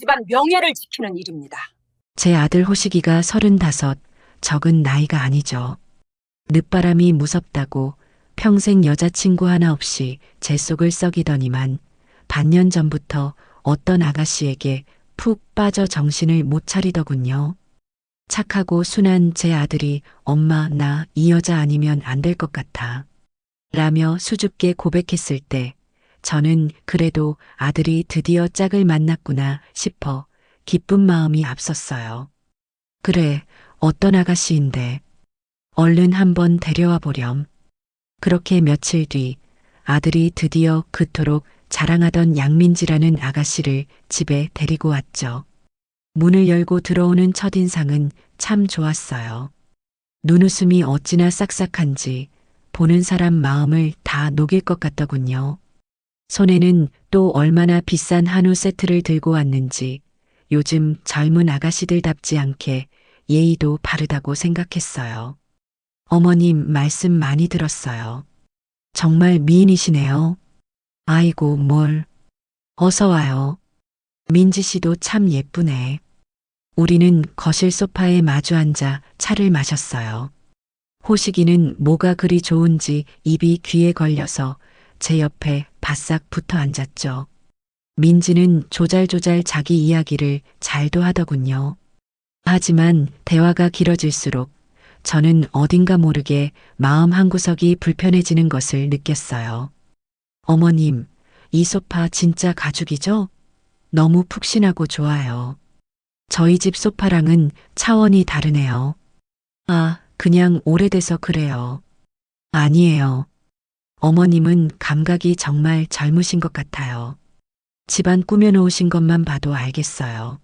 집안 명예를 지키는 일입니다. 제 아들 호식이가 35, 적은 나이가 아니죠. 늦바람이 무섭다고 평생 여자친구 하나 없이 제 속을 썩이더니만 반년 전부터 어떤 아가씨에게 푹 빠져 정신을 못 차리더군요. 착하고 순한 제 아들이 엄마 나 이 여자 아니면 안 될 것 같아 라며 수줍게 고백했을 때 저는 그래도 아들이 드디어 짝을 만났구나 싶어 기쁜 마음이 앞섰어요. 그래, 어떤 아가씨인데 얼른 한번 데려와 보렴. 그렇게 며칠 뒤 아들이 드디어 그토록 자랑하던 양민지라는 아가씨를 집에 데리고 왔죠. 문을 열고 들어오는 첫인상은 참 좋았어요. 눈웃음이 어찌나 싹싹한지 보는 사람 마음을 다 녹일 것 같더군요. 손에는 또 얼마나 비싼 한우 세트를 들고 왔는지 요즘 젊은 아가씨들답지 않게 예의도 바르다고 생각했어요. 어머님 말씀 많이 들었어요. 정말 미인이시네요. 아이고 뭘. 어서 와요. 민지 씨도 참 예쁘네. 우리는 거실 소파에 마주 앉아 차를 마셨어요. 호식이는 뭐가 그리 좋은지 입이 귀에 걸려서 제 옆에 바싹 붙어 앉았죠. 민지는 조잘조잘 자기 이야기를 잘도 하더군요. 하지만 대화가 길어질수록 저는 어딘가 모르게 마음 한구석이 불편해지는 것을 느꼈어요. 어머님, 이 소파 진짜 가죽이죠? 너무 푹신하고 좋아요. 저희 집 소파랑은 차원이 다르네요. 아, 그냥 오래돼서 그래요. 아니에요. 어머님은 감각이 정말 젊으신 것 같아요. 집안 꾸며놓으신 것만 봐도 알겠어요.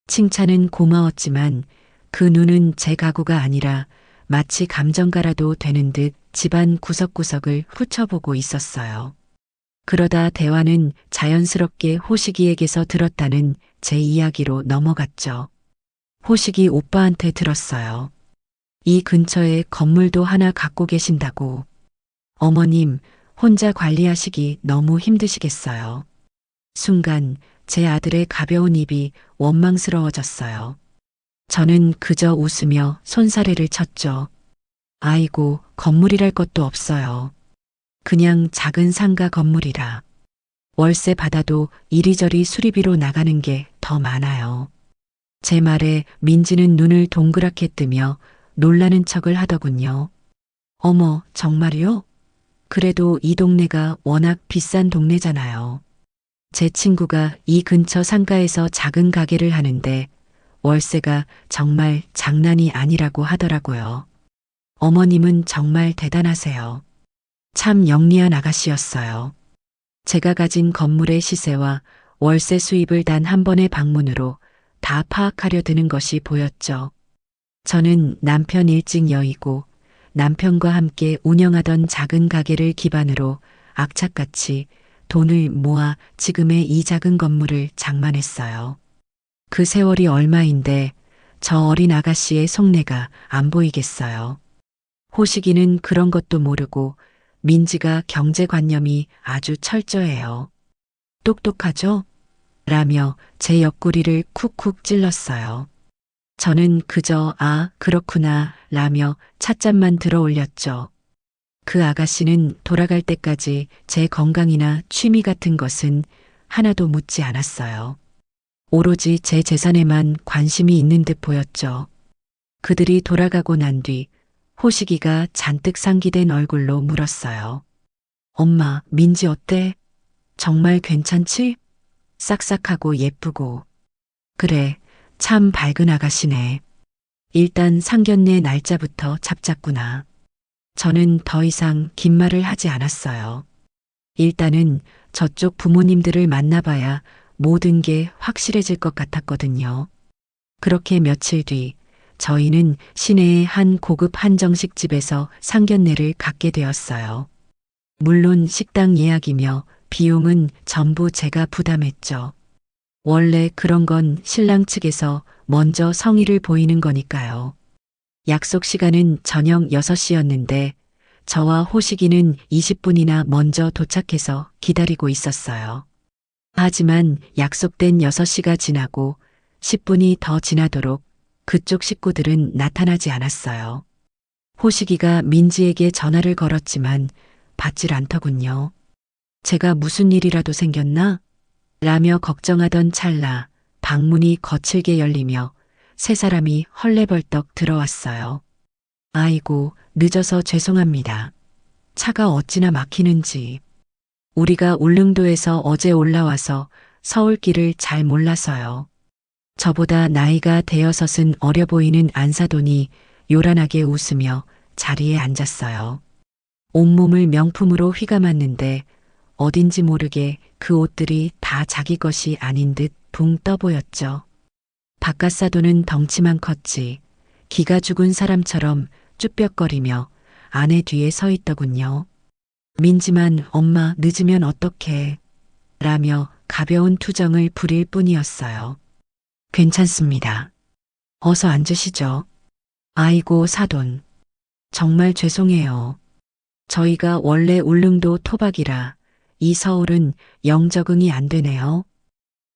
칭찬은 고마웠지만 그 눈은 제 가구가 아니라 마치 감정가라도 되는 듯 집안 구석구석을 훑어보고 있었어요. 그러다 대화는 자연스럽게 호식이에게서 들었다는 제 이야기로 넘어갔죠. 호식이 오빠한테 들었어요. 이 근처에 건물도 하나 갖고 계신다고. 어머님, 혼자 관리하시기 너무 힘드시겠어요. 순간 제 아들의 가벼운 입이 원망스러워졌어요. 저는 그저 웃으며 손사래를 쳤죠. 아이고, 건물이랄 것도 없어요. 그냥 작은 상가 건물이라. 월세 받아도 이리저리 수리비로 나가는 게 더 많아요. 제 말에 민지는 눈을 동그랗게 뜨며 놀라는 척을 하더군요. 어머, 정말요? 그래도 이 동네가 워낙 비싼 동네잖아요. 제 친구가 이 근처 상가에서 작은 가게를 하는데 월세가 정말 장난이 아니라고 하더라고요. 어머님은 정말 대단하세요. 참 영리한 아가씨였어요. 제가 가진 건물의 시세와 월세 수입을 단 한 번의 방문으로 다 파악하려 드는 것이 보였죠. 저는 남편 일찍 여의고 남편과 함께 운영하던 작은 가게를 기반으로 악착같이 돈을 모아 지금의 이 작은 건물을 장만했어요. 그 세월이 얼마인데 저 어린 아가씨의 속내가 안 보이겠어요. 호식이는 그런 것도 모르고 민지가 경제관념이 아주 철저해요. 똑똑하죠? 라며 제 옆구리를 쿡쿡 찔렀어요. 저는 그저 아, 그렇구나 라며 찻잔만 들어 올렸죠. 그 아가씨는 돌아갈 때까지 제 건강이나 취미 같은 것은 하나도 묻지 않았어요. 오로지 제 재산에만 관심이 있는 듯 보였죠. 그들이 돌아가고 난 뒤 호식이가 잔뜩 상기된 얼굴로 물었어요. 엄마, 민지 어때? 정말 괜찮지? 싹싹하고 예쁘고. 그래, 참 밝은 아가씨네. 일단 상견례 날짜부터 잡자꾸나. 저는 더 이상 긴 말을 하지 않았어요. 일단은 저쪽 부모님들을 만나봐야 모든 게 확실해질 것 같았거든요. 그렇게 며칠 뒤 저희는 시내의 한 고급 한정식 집에서 상견례를 갖게 되었어요. 물론 식당 예약이며 비용은 전부 제가 부담했죠. 원래 그런 건 신랑 측에서 먼저 성의를 보이는 거니까요. 약속 시간은 저녁 6시였는데 저와 호식이는 20분이나 먼저 도착해서 기다리고 있었어요. 하지만 약속된 6시가 지나고 10분이 더 지나도록 그쪽 식구들은 나타나지 않았어요. 호식이가 민지에게 전화를 걸었지만 받질 않더군요. 제가 무슨 일이라도 생겼나? 라며 걱정하던 찰나 방문이 거칠게 열리며 세 사람이 헐레벌떡 들어왔어요. 아이고, 늦어서 죄송합니다. 차가 어찌나 막히는지. 우리가 울릉도에서 어제 올라와서 서울길을 잘 몰라서요. 저보다 나이가 대여섯은 어려 보이는 안사돈이 요란하게 웃으며 자리에 앉았어요. 온몸을 명품으로 휘감았는데 어딘지 모르게 그 옷들이 다 자기 것이 아닌 듯 붕 떠 보였죠. 바깥사돈은 덩치만 컸지 기가 죽은 사람처럼 쭈뼛거리며 아내 뒤에 서 있더군요. 민지만 엄마 늦으면 어떡해 라며 가벼운 투정을 부릴 뿐이었어요. 괜찮습니다. 어서 앉으시죠. 아이고 사돈. 정말 죄송해요. 저희가 원래 울릉도 토박이라 이 서울은 영 적응이 안 되네요.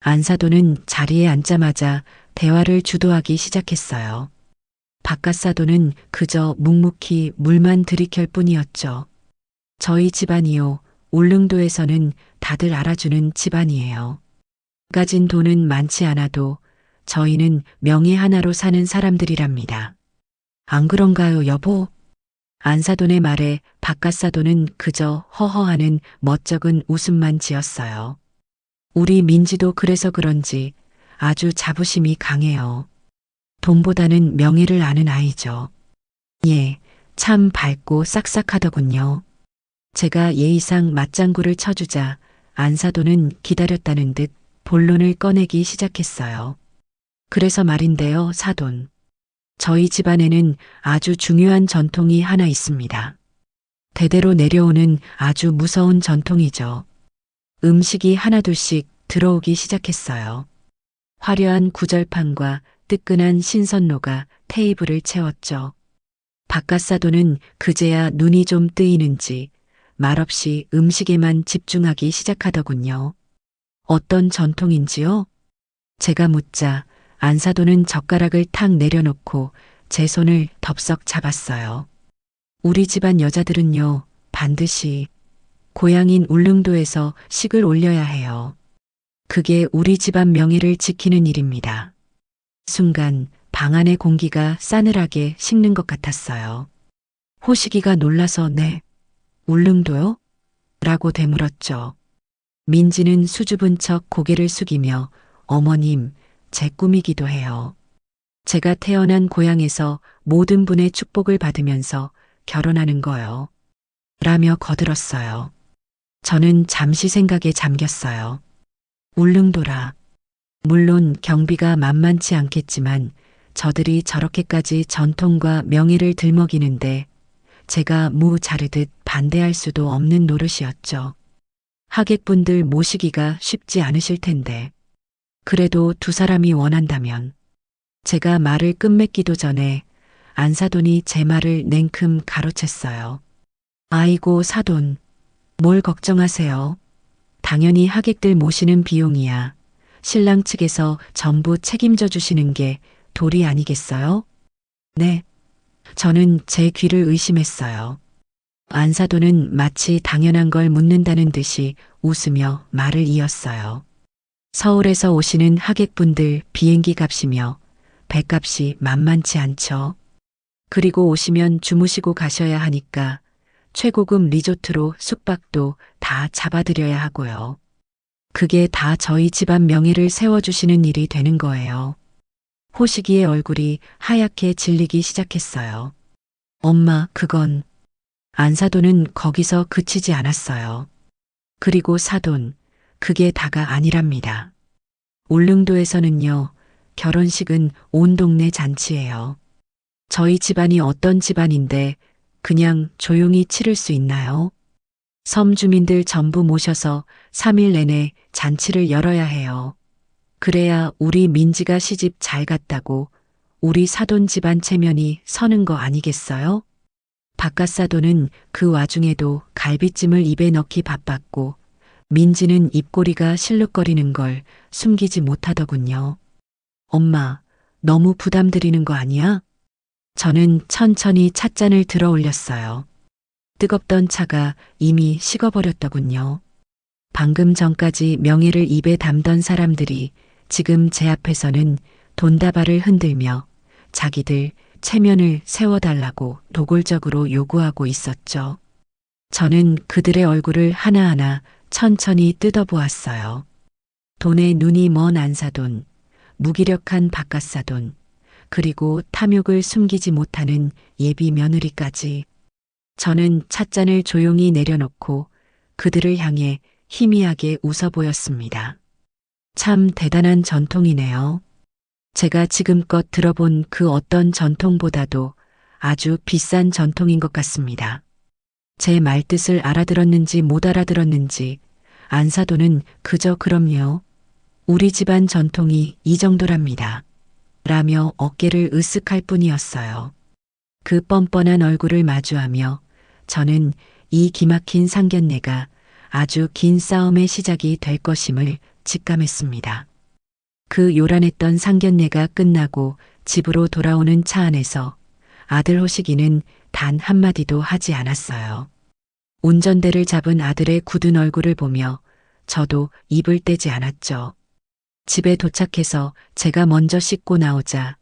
안사돈은 자리에 앉자마자 대화를 주도하기 시작했어요. 바깥사돈은 그저 묵묵히 물만 들이킬 뿐이었죠. 저희 집안이요. 울릉도에서는 다들 알아주는 집안이에요. 가진 돈은 많지 않아도 저희는 명예 하나로 사는 사람들이랍니다. 안 그런가요, 여보? 안사돈의 말에 바깥사돈은 그저 허허하는 멋쩍은 웃음만 지었어요. 우리 민지도 그래서 그런지 아주 자부심이 강해요. 돈보다는 명예를 아는 아이죠. 예, 참 밝고 싹싹하더군요. 제가 예의상 맞장구를 쳐주자 안사돈은 기다렸다는 듯 본론을 꺼내기 시작했어요. 그래서 말인데요, 사돈. 저희 집안에는 아주 중요한 전통이 하나 있습니다. 대대로 내려오는 아주 무서운 전통이죠. 음식이 하나둘씩 들어오기 시작했어요. 화려한 구절판과 뜨끈한 신선로가 테이블을 채웠죠. 바깥사돈은 그제야 눈이 좀 뜨이는지 말없이 음식에만 집중하기 시작하더군요. 어떤 전통인지요? 제가 묻자 안사돈은 젓가락을 탁 내려놓고 제 손을 덥석 잡았어요. 우리 집안 여자들은요, 반드시 고향인 울릉도에서 식을 올려야 해요. 그게 우리 집안 명예를 지키는 일입니다. 순간 방 안의 공기가 싸늘하게 식는 것 같았어요. 호식이가 놀라서 네, 울릉도요? 라고 되물었죠. 민지는 수줍은 척 고개를 숙이며 어머님, 제 꿈이기도 해요. 제가 태어난 고향에서 모든 분의 축복을 받으면서 결혼하는 거요. 라며 거들었어요. 저는 잠시 생각에 잠겼어요. 울릉도라. 물론 경비가 만만치 않겠지만 저들이 저렇게까지 전통과 명예를 들먹이는데 제가 무 자르듯 반대할 수도 없는 노릇이었죠. 하객분들 모시기가 쉽지 않으실 텐데. 그래도 두 사람이 원한다면. 제가 말을 끝맺기도 전에 안사돈이 제 말을 냉큼 가로챘어요. 아이고 사돈, 뭘 걱정하세요. 당연히 하객들 모시는 비용이야. 신랑 측에서 전부 책임져 주시는 게 도리 아니겠어요? 네. 저는 제 귀를 의심했어요. 안사돈은 마치 당연한 걸 묻는다는 듯이 웃으며 말을 이었어요. 서울에서 오시는 하객분들 비행기 값이며 배값이 만만치 않죠. 그리고 오시면 주무시고 가셔야 하니까 최고급 리조트로 숙박도 다 잡아드려야 하고요. 그게 다 저희 집안 명예를 세워주시는 일이 되는 거예요. 호식이의 얼굴이 하얗게 질리기 시작했어요. 엄마, 그건. 안사돈은 거기서 그치지 않았어요. 그리고 사돈, 그게 다가 아니랍니다. 울릉도에서는요, 결혼식은 온 동네 잔치예요. 저희 집안이 어떤 집안인데 그냥 조용히 치를 수 있나요? 섬 주민들 전부 모셔서 3일 내내 잔치를 열어야 해요. 그래야 우리 민지가 시집 잘 갔다고 우리 사돈 집안 체면이 서는 거 아니겠어요? 바깥사돈은 그 와중에도 갈비찜을 입에 넣기 바빴고 민지는 입꼬리가 실룩거리는 걸 숨기지 못하더군요. 엄마, 너무 부담드리는 거 아니야? 저는 천천히 찻잔을 들어 올렸어요. 뜨겁던 차가 이미 식어버렸더군요. 방금 전까지 명예를 입에 담던 사람들이 지금 제 앞에서는 돈다발을 흔들며 자기들 체면을 세워달라고 노골적으로 요구하고 있었죠. 저는 그들의 얼굴을 하나하나 천천히 뜯어보았어요. 돈에 눈이 먼 안사돈, 무기력한 바깥사돈, 그리고 탐욕을 숨기지 못하는 예비 며느리까지. 저는 찻잔을 조용히 내려놓고 그들을 향해 희미하게 웃어 보였습니다. 참 대단한 전통이네요. 제가 지금껏 들어본 그 어떤 전통보다도 아주 비싼 전통인 것 같습니다. 제 말뜻을 알아들었는지 못 알아들었는지 안사돈은 그저 그럼요. 우리 집안 전통이 이 정도랍니다. 라며 어깨를 으쓱할 뿐이었어요. 그 뻔뻔한 얼굴을 마주하며 저는 이 기막힌 상견례가 아주 긴 싸움의 시작이 될 것임을 직감했습니다. 그 요란했던 상견례가 끝나고 집으로 돌아오는 차 안에서 아들 호식이는 단 한마디도 하지 않았어요. 운전대를 잡은 아들의 굳은 얼굴을 보며 저도 입을 떼지 않았죠. 집에 도착해서 제가 먼저 씻고 나오자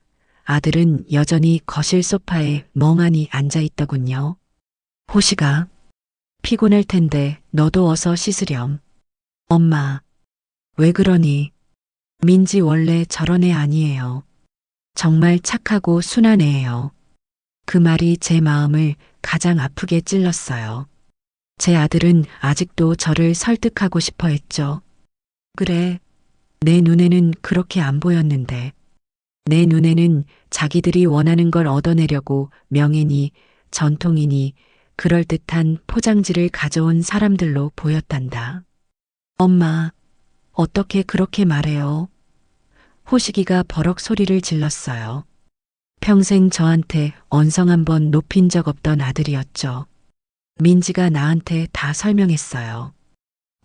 아들은 여전히 거실 소파에 멍하니 앉아 있더군요. 호식아, 피곤할 텐데 너도 어서 씻으렴. 엄마, 왜 그러니? 민지 원래 저런 애 아니에요. 정말 착하고 순한 애예요. 그 말이 제 마음을 가장 아프게 찔렀어요. 제 아들은 아직도 저를 설득하고 싶어 했죠. 그래, 내 눈에는 그렇게 안 보였는데. 내 눈에는 자기들이 원하는 걸 얻어내려고 명예니, 전통이니, 그럴듯한 포장지를 가져온 사람들로 보였단다. 엄마, 어떻게 그렇게 말해요? 호식이가 버럭 소리를 질렀어요. 평생 저한테 언성 한 번 높인 적 없던 아들이었죠. 민지가 나한테 다 설명했어요.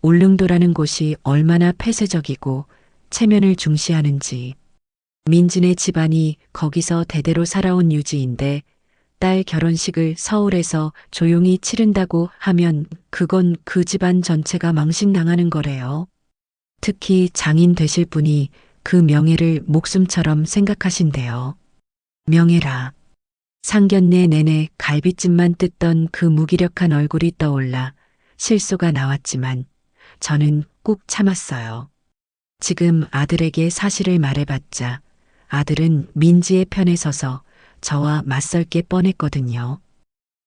울릉도라는 곳이 얼마나 폐쇄적이고 체면을 중시하는지. 민지네 집안이 거기서 대대로 살아온 유지인데 딸 결혼식을 서울에서 조용히 치른다고 하면 그건 그 집안 전체가 망신당하는 거래요. 특히 장인 되실 분이 그 명예를 목숨처럼 생각하신대요. 명예라. 상견례 내내 갈비찜만 뜯던 그 무기력한 얼굴이 떠올라 실소가 나왔지만 저는 꾹 참았어요. 지금 아들에게 사실을 말해봤자 아들은 민지의 편에 서서 저와 맞설 게 뻔했거든요.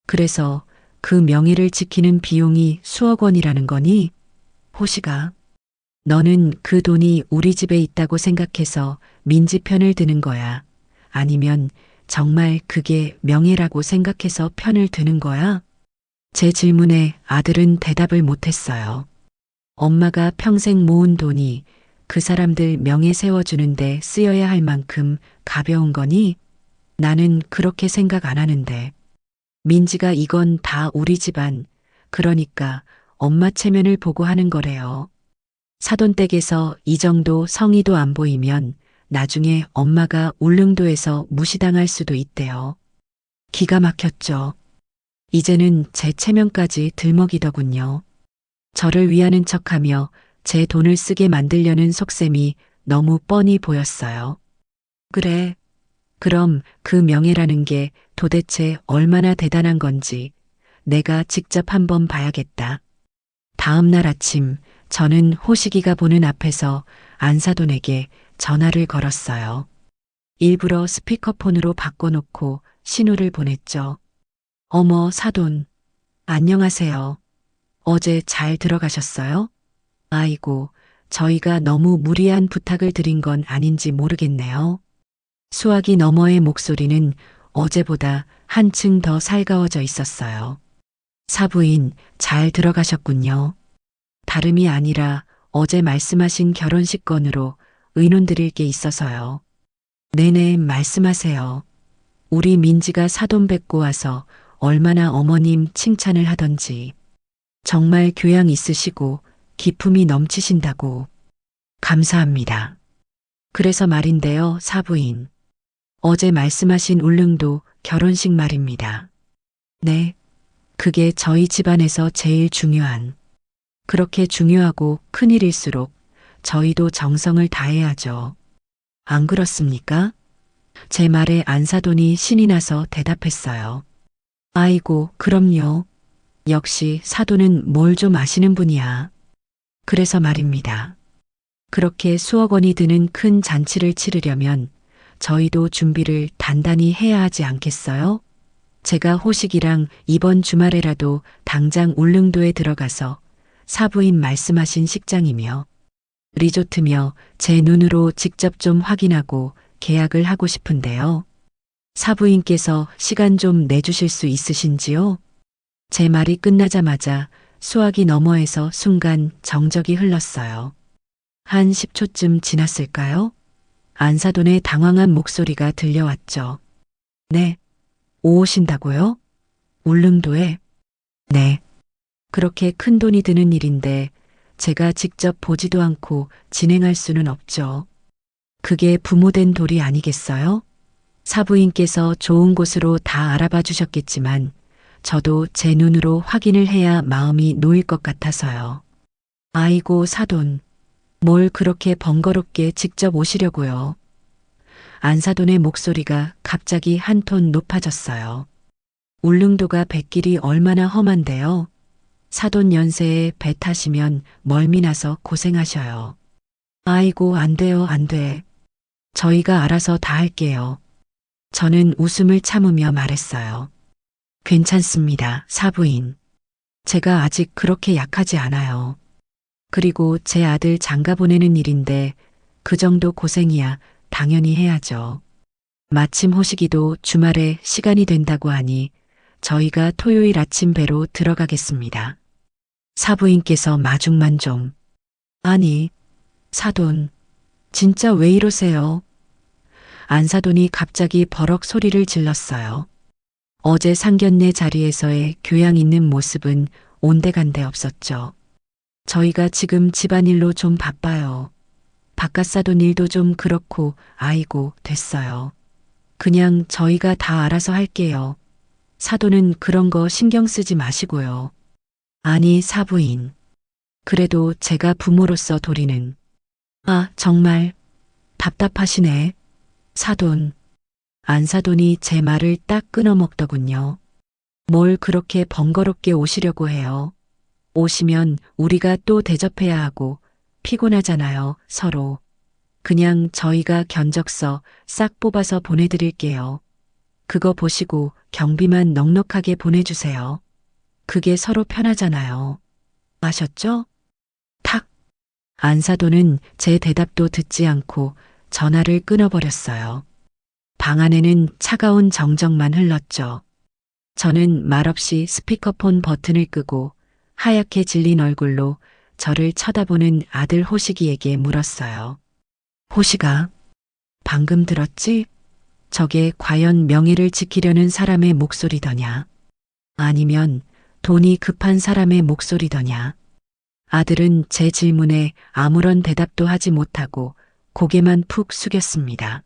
그래서 그 명예를 지키는 비용이 수억 원이라는 거니? 호식아, 너는 그 돈이 우리 집에 있다고 생각해서 민지 편을 드는 거야? 아니면 정말 그게 명예라고 생각해서 편을 드는 거야? 제 질문에 아들은 대답을 못했어요. 엄마가 평생 모은 돈이 그 사람들 명예 세워주는데 쓰여야 할 만큼 가벼운 거니? 나는 그렇게 생각 안 하는데. 민지가 이건 다 우리 집안, 그러니까 엄마 체면을 보고 하는 거래요. 사돈댁에서 이 정도 성의도 안 보이면 나중에 엄마가 울릉도에서 무시당할 수도 있대요. 기가 막혔죠. 이제는 제 체면까지 들먹이더군요. 저를 위하는 척하며 제 돈을 쓰게 만들려는 속셈이 너무 뻔히 보였어요. 그래, 그럼 그 명예라는 게 도대체 얼마나 대단한 건지 내가 직접 한번 봐야겠다. 다음 날 아침 저는 호식이가 보는 앞에서 안사돈에게 전화를 걸었어요. 일부러 스피커폰으로 바꿔놓고 신호를 보냈죠. 어머, 사돈. 안녕하세요. 어제 잘 들어가셨어요? 아이고, 저희가 너무 무리한 부탁을 드린 건 아닌지 모르겠네요. 수화기 너머의 목소리는 어제보다 한층 더 살가워져 있었어요. 사부인, 잘 들어가셨군요. 다름이 아니라 어제 말씀하신 결혼식 건으로 의논 드릴 게 있어서요. 네네, 말씀하세요. 우리 민지가 사돈 뵙고 와서 얼마나 어머님 칭찬을 하던지. 정말 교양 있으시고 기품이 넘치신다고. 감사합니다. 그래서 말인데요, 사부인. 어제 말씀하신 울릉도 결혼식 말입니다. 네. 그게 저희 집안에서 제일 중요한. 그렇게 중요하고 큰일일수록 저희도 정성을 다해야죠. 안 그렇습니까? 제 말에 안사돈이 신이 나서 대답했어요. 아이고, 그럼요. 역시 사돈은 뭘 좀 아시는 분이야. 그래서 말입니다. 그렇게 수억 원이 드는 큰 잔치를 치르려면 저희도 준비를 단단히 해야 하지 않겠어요? 제가 호식이랑 이번 주말에라도 당장 울릉도에 들어가서 사부인 말씀하신 식장이며 리조트며 제 눈으로 직접 좀 확인하고 계약을 하고 싶은데요. 사부인께서 시간 좀 내주실 수 있으신지요? 제 말이 끝나자마자 수화기 너머에서 순간 정적이 흘렀어요. 한 10초쯤 지났을까요? 안사돈의 당황한 목소리가 들려왔죠. 네. 오신다고요? 울릉도에? 네. 그렇게 큰 돈이 드는 일인데 제가 직접 보지도 않고 진행할 수는 없죠. 그게 부모된 돌이 아니겠어요? 사부인께서 좋은 곳으로 다 알아봐 주셨겠지만 저도 제 눈으로 확인을 해야 마음이 놓일 것 같아서요. 아이고 사돈, 뭘 그렇게 번거롭게 직접 오시려고요. 안사돈의 목소리가 갑자기 한 톤 높아졌어요. 울릉도가 뱃길이 얼마나 험한데요. 사돈 연세에 배 타시면 멀미 나서 고생하셔요. 아이고 안 돼요 안 돼. 저희가 알아서 다 할게요. 저는 웃음을 참으며 말했어요. 괜찮습니다, 사부인. 제가 아직 그렇게 약하지 않아요. 그리고 제 아들 장가 보내는 일인데 그 정도 고생이야 당연히 해야죠. 마침 호식이도 주말에 시간이 된다고 하니 저희가 토요일 아침 배로 들어가겠습니다. 사부인께서 마중만 좀. 아니, 사돈, 진짜 왜 이러세요? 안사돈이 갑자기 버럭 소리를 질렀어요. 어제 상견례 자리에서의 교양 있는 모습은 온데간데 없었죠. 저희가 지금 집안일로 좀 바빠요. 바깥사돈 일도 좀 그렇고 아이고 됐어요. 그냥 저희가 다 알아서 할게요. 사돈은 그런 거 신경 쓰지 마시고요. 아니 사부인. 그래도 제가 부모로서 도리는. 아 정말 답답하시네. 사돈. 안사돈이 제 말을 딱 끊어먹더군요. 뭘 그렇게 번거롭게 오시려고 해요. 오시면 우리가 또 대접해야 하고 피곤하잖아요, 서로. 그냥 저희가 견적서 싹 뽑아서 보내드릴게요. 그거 보시고 경비만 넉넉하게 보내주세요. 그게 서로 편하잖아요. 아셨죠? 탁! 안사돈은 제 대답도 듣지 않고 전화를 끊어버렸어요. 방 안에는 차가운 정적만 흘렀죠. 저는 말없이 스피커폰 버튼을 끄고 하얗게 질린 얼굴로 저를 쳐다보는 아들 호식이에게 물었어요. 호식아, 방금 들었지? 저게 과연 명예를 지키려는 사람의 목소리더냐? 아니면 돈이 급한 사람의 목소리더냐? 아들은 제 질문에 아무런 대답도 하지 못하고 고개만 푹 숙였습니다.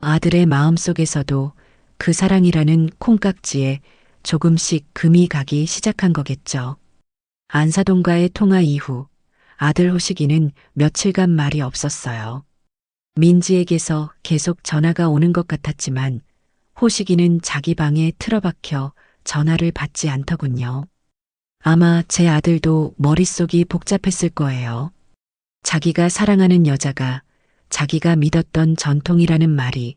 아들의 마음속에서도 그 사랑이라는 콩깍지에 조금씩 금이 가기 시작한 거겠죠. 안사돈과의 통화 이후 아들 호식이는 며칠간 말이 없었어요. 민지에게서 계속 전화가 오는 것 같았지만 호식이는 자기 방에 틀어박혀 전화를 받지 않더군요. 아마 제 아들도 머릿속이 복잡했을 거예요. 자기가 사랑하는 여자가 자기가 믿었던 전통이라는 말이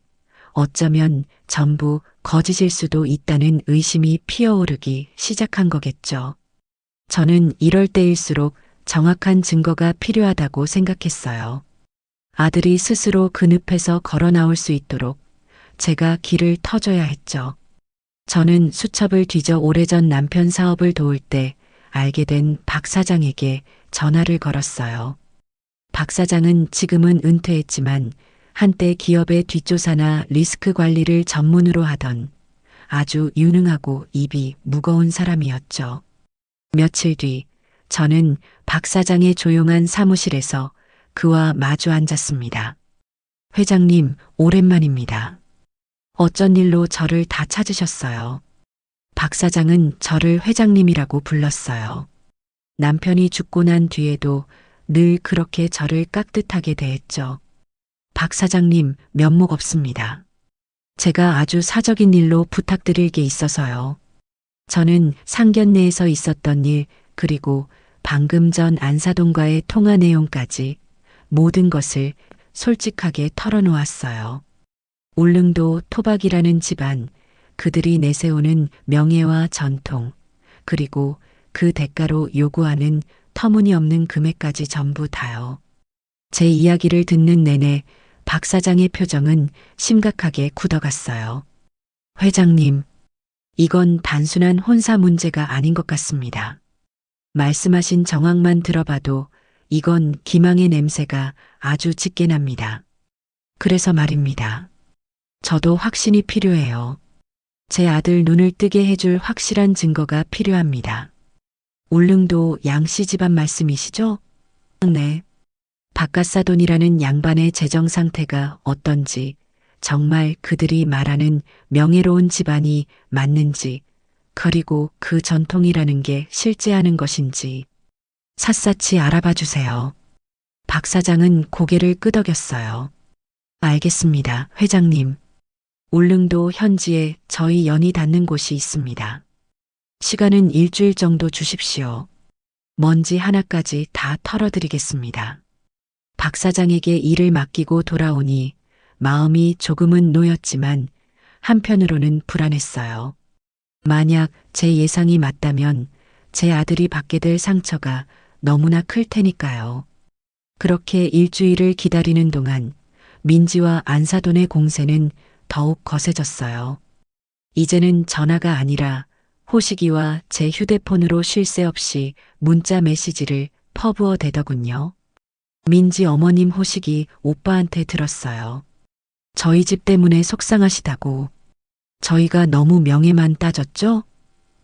어쩌면 전부 거짓일 수도 있다는 의심이 피어오르기 시작한 거겠죠. 저는 이럴 때일수록 정확한 증거가 필요하다고 생각했어요. 아들이 스스로 그 늪에서 걸어 나올 수 있도록 제가 길을 터줘야 했죠. 저는 수첩을 뒤져 오래전 남편 사업을 도울 때 알게 된 박 사장에게 전화를 걸었어요. 박 사장은 지금은 은퇴했지만 한때 기업의 뒷조사나 리스크 관리를 전문으로 하던 아주 유능하고 입이 무거운 사람이었죠. 며칠 뒤 저는 박 사장의 조용한 사무실에서 그와 마주 앉았습니다. 회장님, 오랜만입니다. 어쩐 일로 저를 다 찾으셨어요? 박 사장은 저를 회장님이라고 불렀어요. 남편이 죽고 난 뒤에도 늘 그렇게 저를 깍듯하게 대했죠. 박 사장님, 면목 없습니다. 제가 아주 사적인 일로 부탁드릴 게 있어서요. 저는 상견례에서 있었던 일, 그리고 방금 전 안사돈과의 통화 내용까지 모든 것을 솔직하게 털어놓았어요. 울릉도 토박이라는 집안, 그들이 내세우는 명예와 전통, 그리고 그 대가로 요구하는 터무니없는 금액까지 전부 다요. 제 이야기를 듣는 내내 박 사장의 표정은 심각하게 굳어갔어요. 회장님, 이건 단순한 혼사 문제가 아닌 것 같습니다. 말씀하신 정황만 들어봐도 이건 기망의 냄새가 아주 짙게 납니다. 그래서 말입니다. 저도 확신이 필요해요. 제 아들 눈을 뜨게 해줄 확실한 증거가 필요합니다. 울릉도 양씨 집안 말씀이시죠? 네. 박갓사돈이라는 양반의 재정 상태가 어떤지, 정말 그들이 말하는 명예로운 집안이 맞는지, 그리고 그 전통이라는 게 실제하는 것인지 샅샅이 알아봐 주세요. 박 사장은 고개를 끄덕였어요. 알겠습니다, 회장님. 울릉도 현지에 저희 연이 닿는 곳이 있습니다. 시간은 일주일 정도 주십시오. 먼지 하나까지 다 털어드리겠습니다. 박 사장에게 일을 맡기고 돌아오니 마음이 조금은 놓였지만 한편으로는 불안했어요. 만약 제 예상이 맞다면 제 아들이 받게 될 상처가 너무나 클 테니까요. 그렇게 일주일을 기다리는 동안 민지와 안사돈의 공세는 더욱 거세졌어요. 이제는 전화가 아니라 호식이와 제 휴대폰으로 쉴 새 없이 문자 메시지를 퍼부어 대더군요. 민지 어머님 호식이 오빠한테 들었어요. 저희 집 때문에 속상하시다고. 저희가 너무 명예만 따졌죠?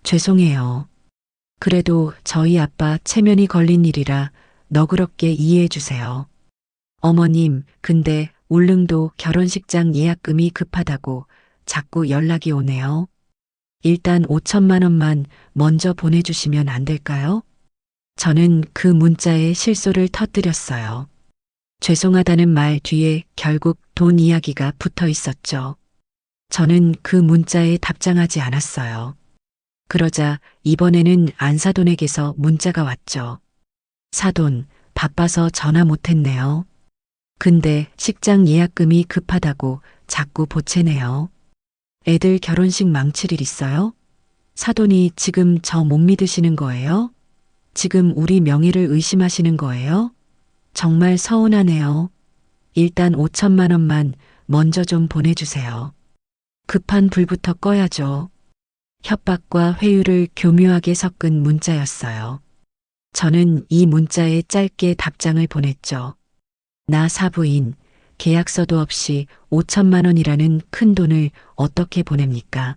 죄송해요. 그래도 저희 아빠 체면이 걸린 일이라 너그럽게 이해해 주세요. 어머님, 근데 울릉도 결혼식장 예약금이 급하다고 자꾸 연락이 오네요. 일단 5천만 원만 먼저 보내주시면 안 될까요? 저는 그 문자에 실소를 터뜨렸어요. 죄송하다는 말 뒤에 결국 돈 이야기가 붙어 있었죠. 저는 그 문자에 답장하지 않았어요. 그러자 이번에는 안사돈에게서 문자가 왔죠. 사돈, 바빠서 전화 못했네요. 근데 식장 예약금이 급하다고 자꾸 보채네요. 애들 결혼식 망칠 일 있어요? 사돈이 지금 저 못 믿으시는 거예요? 지금 우리 명예를 의심하시는 거예요? 정말 서운하네요. 일단 5천만 원만 먼저 좀 보내주세요. 급한 불부터 꺼야죠. 협박과 회유를 교묘하게 섞은 문자였어요. 저는 이 문자에 짧게 답장을 보냈죠. 나 사부인, 계약서도 없이 5천만 원이라는 큰 돈을 어떻게 보냅니까?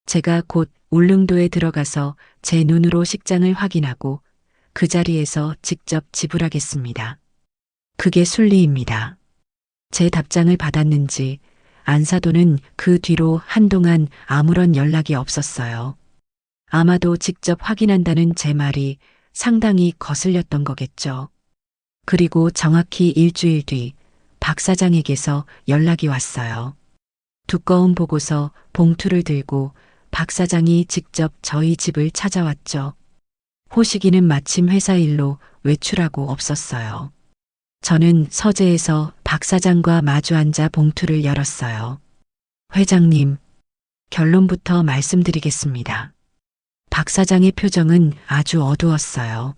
제가 곧 울릉도에 들어가서 제 눈으로 식장을 확인하고 그 자리에서 직접 지불하겠습니다. 그게 순리입니다. 제 답장을 받았는지 안사돈은 그 뒤로 한동안 아무런 연락이 없었어요. 아마도 직접 확인한다는 제 말이 상당히 거슬렸던 거겠죠. 그리고 정확히 일주일 뒤 박 사장에게서 연락이 왔어요. 두꺼운 보고서 봉투를 들고 박 사장이 직접 저희 집을 찾아왔죠. 호식이는 마침 회사 일로 외출하고 없었어요. 저는 서재에서 박 사장과 마주 앉아 봉투를 열었어요. 회장님, 결론부터 말씀드리겠습니다. 박 사장의 표정은 아주 어두웠어요.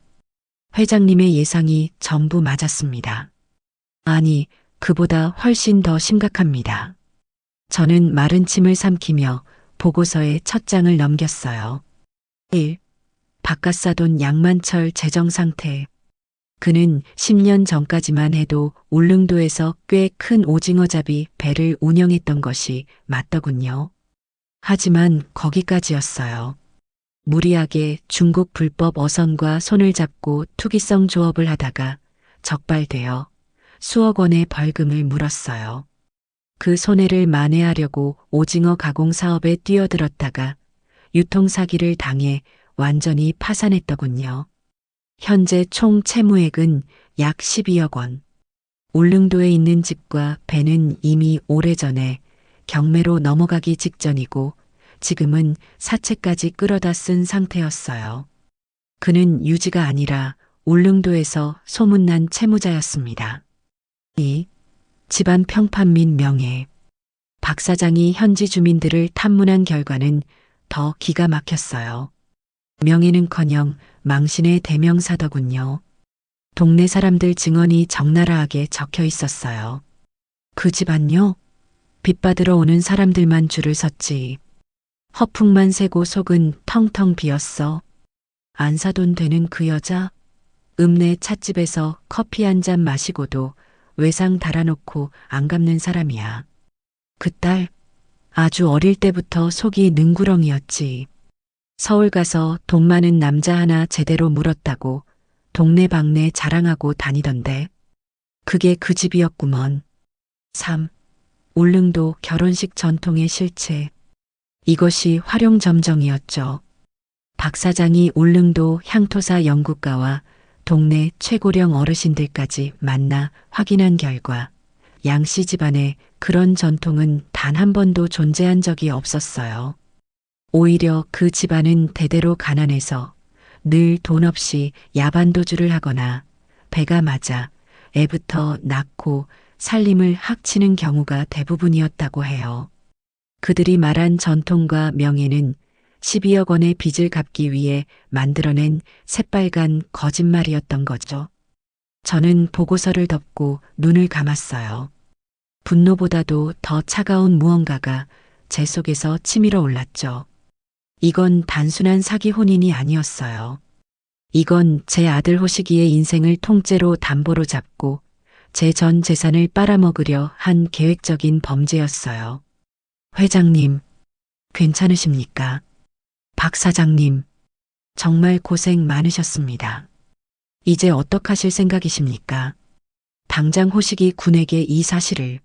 회장님의 예상이 전부 맞았습니다. 아니, 그보다 훨씬 더 심각합니다. 저는 마른 침을 삼키며 보고서의 첫 장을 넘겼어요. 1. 박갓사돈 양만철 재정 상태. 그는 10년 전까지만 해도 울릉도에서 꽤 큰 오징어잡이 배를 운영했던 것이 맞더군요. 하지만 거기까지였어요. 무리하게 중국 불법 어선과 손을 잡고 투기성 조업을 하다가 적발되어 수억 원의 벌금을 물었어요. 그 손해를 만회하려고 오징어 가공 사업에 뛰어들었다가 유통사기를 당해 완전히 파산했더군요. 현재 총 채무액은 약 12억 원. 울릉도에 있는 집과 배는 이미 오래전에 경매로 넘어가기 직전이고 지금은 사채까지 끌어다 쓴 상태였어요. 그는 유지가 아니라 울릉도에서 소문난 채무자였습니다. 이 집안 평판 및 명예. 박 사장이 현지 주민들을 탐문한 결과는 더 기가 막혔어요. 명예는커녕 망신의 대명사더군요. 동네 사람들 증언이 적나라하게 적혀 있었어요. 그 집안요? 빚받으러 오는 사람들만 줄을 섰지. 허풍만 세고 속은 텅텅 비었어. 안 사돈 되는 그 여자? 읍내 찻집에서 커피 한 잔 마시고도 외상 달아놓고 안 갚는 사람이야. 그 딸, 아주 어릴 때부터 속이 능구렁이었지. 서울 가서 돈 많은 남자 하나 제대로 물었다고 동네방네 자랑하고 다니던데. 그게 그 집이었구먼. 3. 울릉도 결혼식 전통의 실체. 이것이 활용점정이었죠. 박 사장이 울릉도 향토사 연구가와 동네 최고령 어르신들까지 만나 확인한 결과 양씨 집안에 그런 전통은 단 한 번도 존재한 적이 없었어요. 오히려 그 집안은 대대로 가난해서 늘 돈 없이 야반도주를 하거나 배가 맞아 애부터 낳고 살림을 학치는 경우가 대부분이었다고 해요. 그들이 말한 전통과 명예는 12억 원의 빚을 갚기 위해 만들어낸 새빨간 거짓말이었던 거죠. 저는 보고서를 덮고 눈을 감았어요. 분노보다도 더 차가운 무언가가 제 속에서 치밀어 올랐죠. 이건 단순한 사기 혼인이 아니었어요. 이건 제 아들 호식이의 인생을 통째로 담보로 잡고 제 전 재산을 빨아먹으려 한 계획적인 범죄였어요. 회장님, 괜찮으십니까? 박 사장님, 정말 고생 많으셨습니다. 이제 어떡하실 생각이십니까? 당장 호식이 군에게 이 사실을.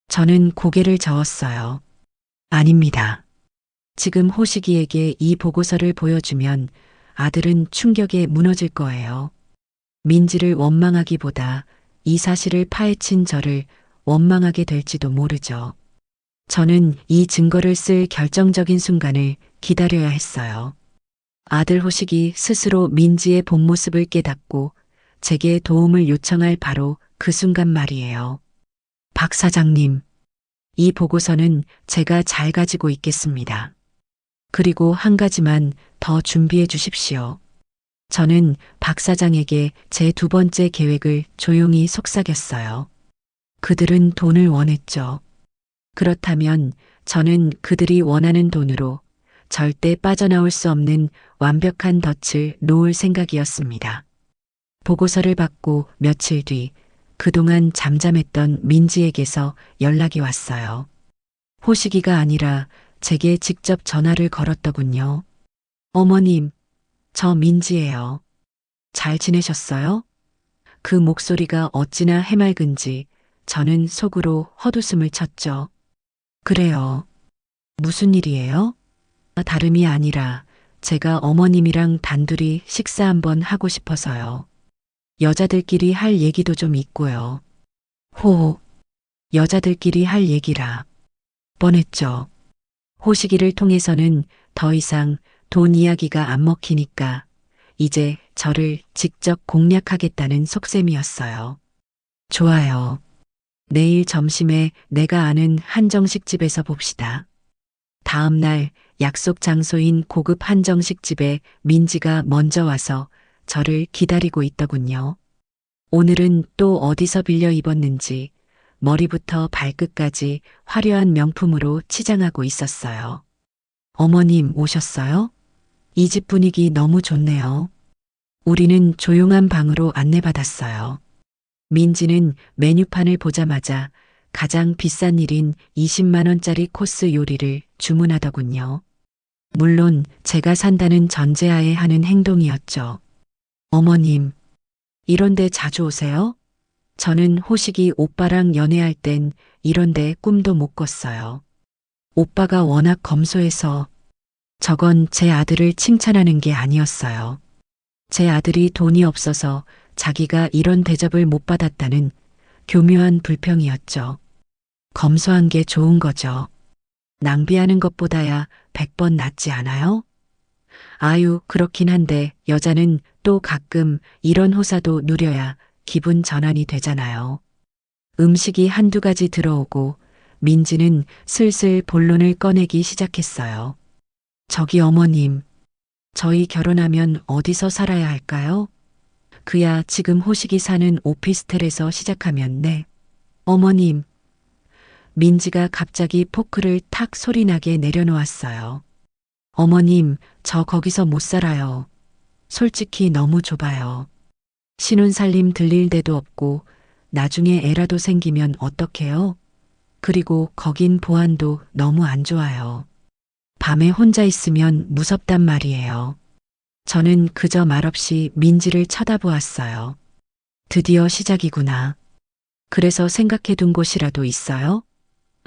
저는 고개를 저었어요. 아닙니다. 지금 호식이에게 이 보고서를 보여주면 아들은 충격에 무너질 거예요. 민지를 원망하기보다 이 사실을 파헤친 저를 원망하게 될지도 모르죠. 저는 이 증거를 쓸 결정적인 순간을 기다려야 했어요. 아들 호식이 스스로 민지의 본 모습을 깨닫고 제게 도움을 요청할 바로 그 순간 말이에요. 박 사장님, 이 보고서는 제가 잘 가지고 있겠습니다. 그리고 한 가지만 더 준비해 주십시오. 저는 박 사장에게 제 두 번째 계획을 조용히 속삭였어요. 그들은 돈을 원했죠. 그렇다면 저는 그들이 원하는 돈으로 절대 빠져나올 수 없는 완벽한 덫을 놓을 생각이었습니다. 보고서를 받고 며칠 뒤 그동안 잠잠했던 민지에게서 연락이 왔어요. 호식이가 아니라 제게 직접 전화를 걸었더군요. 어머님, 저 민지예요. 잘 지내셨어요? 그 목소리가 어찌나 해맑은지 저는 속으로 헛웃음을 쳤죠. 그래요. 무슨 일이에요? 다름이 아니라 제가 어머님이랑 단둘이 식사 한번 하고 싶어서요. 여자들끼리 할 얘기도 좀 있고요. 호, 여자들끼리 할 얘기라. 뻔했죠. 호식이를 통해서는 더 이상 돈 이야기가 안 먹히니까 이제 저를 직접 공략하겠다는 속셈이었어요. 좋아요. 내일 점심에 내가 아는 한정식집에서 봅시다. 다음 날 약속 장소인 고급 한정식집에 민지가 먼저 와서 저를 기다리고 있더군요. 오늘은 또 어디서 빌려 입었는지 머리부터 발끝까지 화려한 명품으로 치장하고 있었어요. 어머님 오셨어요? 이 집 분위기 너무 좋네요. 우리는 조용한 방으로 안내받았어요. 민지는 메뉴판을 보자마자 가장 비싼 일인 20만 원짜리 코스 요리를 주문하더군요. 물론 제가 산다는 전제하에 하는 행동이었죠. 어머님, 이런데 자주 오세요? 저는 호식이 오빠랑 연애할 땐 이런데 꿈도 못 꿨어요. 오빠가 워낙 검소해서 저건 제 아들을 칭찬하는 게 아니었어요. 제 아들이 돈이 없어서 자기가 이런 대접을 못 받았다는 교묘한 불평이었죠. 검소한 게 좋은 거죠. 낭비하는 것보다야 100번 낫지 않아요? 아유, 그렇긴 한데 여자는 또 가끔 이런 호사도 누려야 기분 전환이 되잖아요. 음식이 한두 가지 들어오고 민지는 슬슬 본론을 꺼내기 시작했어요. 저기 어머님, 저희 결혼하면 어디서 살아야 할까요? 그야 지금 호식이 사는 오피스텔에서 시작하면 네. 어머님, 민지가 갑자기 포크를 탁 소리나게 내려놓았어요. 어머님, 저 거기서 못 살아요. 솔직히 너무 좁아요. 신혼살림 들릴 데도 없고 나중에 애라도 생기면 어떡해요? 그리고 거긴 보안도 너무 안 좋아요. 밤에 혼자 있으면 무섭단 말이에요. 저는 그저 말없이 민지를 쳐다보았어요. 드디어 시작이구나. 그래서 생각해둔 곳이라도 있어요?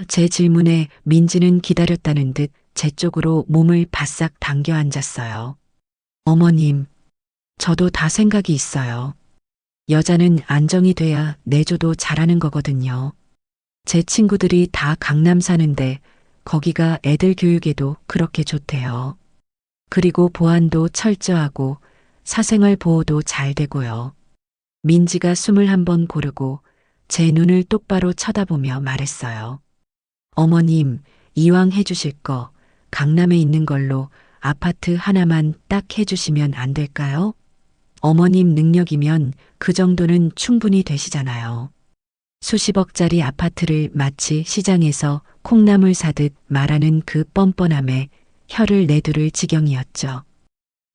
제 질문에 민지는 기다렸다는 듯 제 쪽으로 몸을 바싹 당겨 앉았어요. 어머님, 저도 다 생각이 있어요. 여자는 안정이 돼야 내조도 잘하는 거거든요. 제 친구들이 다 강남 사는데 거기가 애들 교육에도 그렇게 좋대요. 그리고 보안도 철저하고 사생활 보호도 잘 되고요. 민지가 숨을 한번 고르고 제 눈을 똑바로 쳐다보며 말했어요. 어머님, 이왕 해주실 거 강남에 있는 걸로 아파트 하나만 딱 해주시면 안 될까요? 어머님 능력이면 그 정도는 충분히 되시잖아요. 수십억짜리 아파트를 마치 시장에서 콩나물 사듯 말하는 그 뻔뻔함에 혀를 내두를 지경이었죠.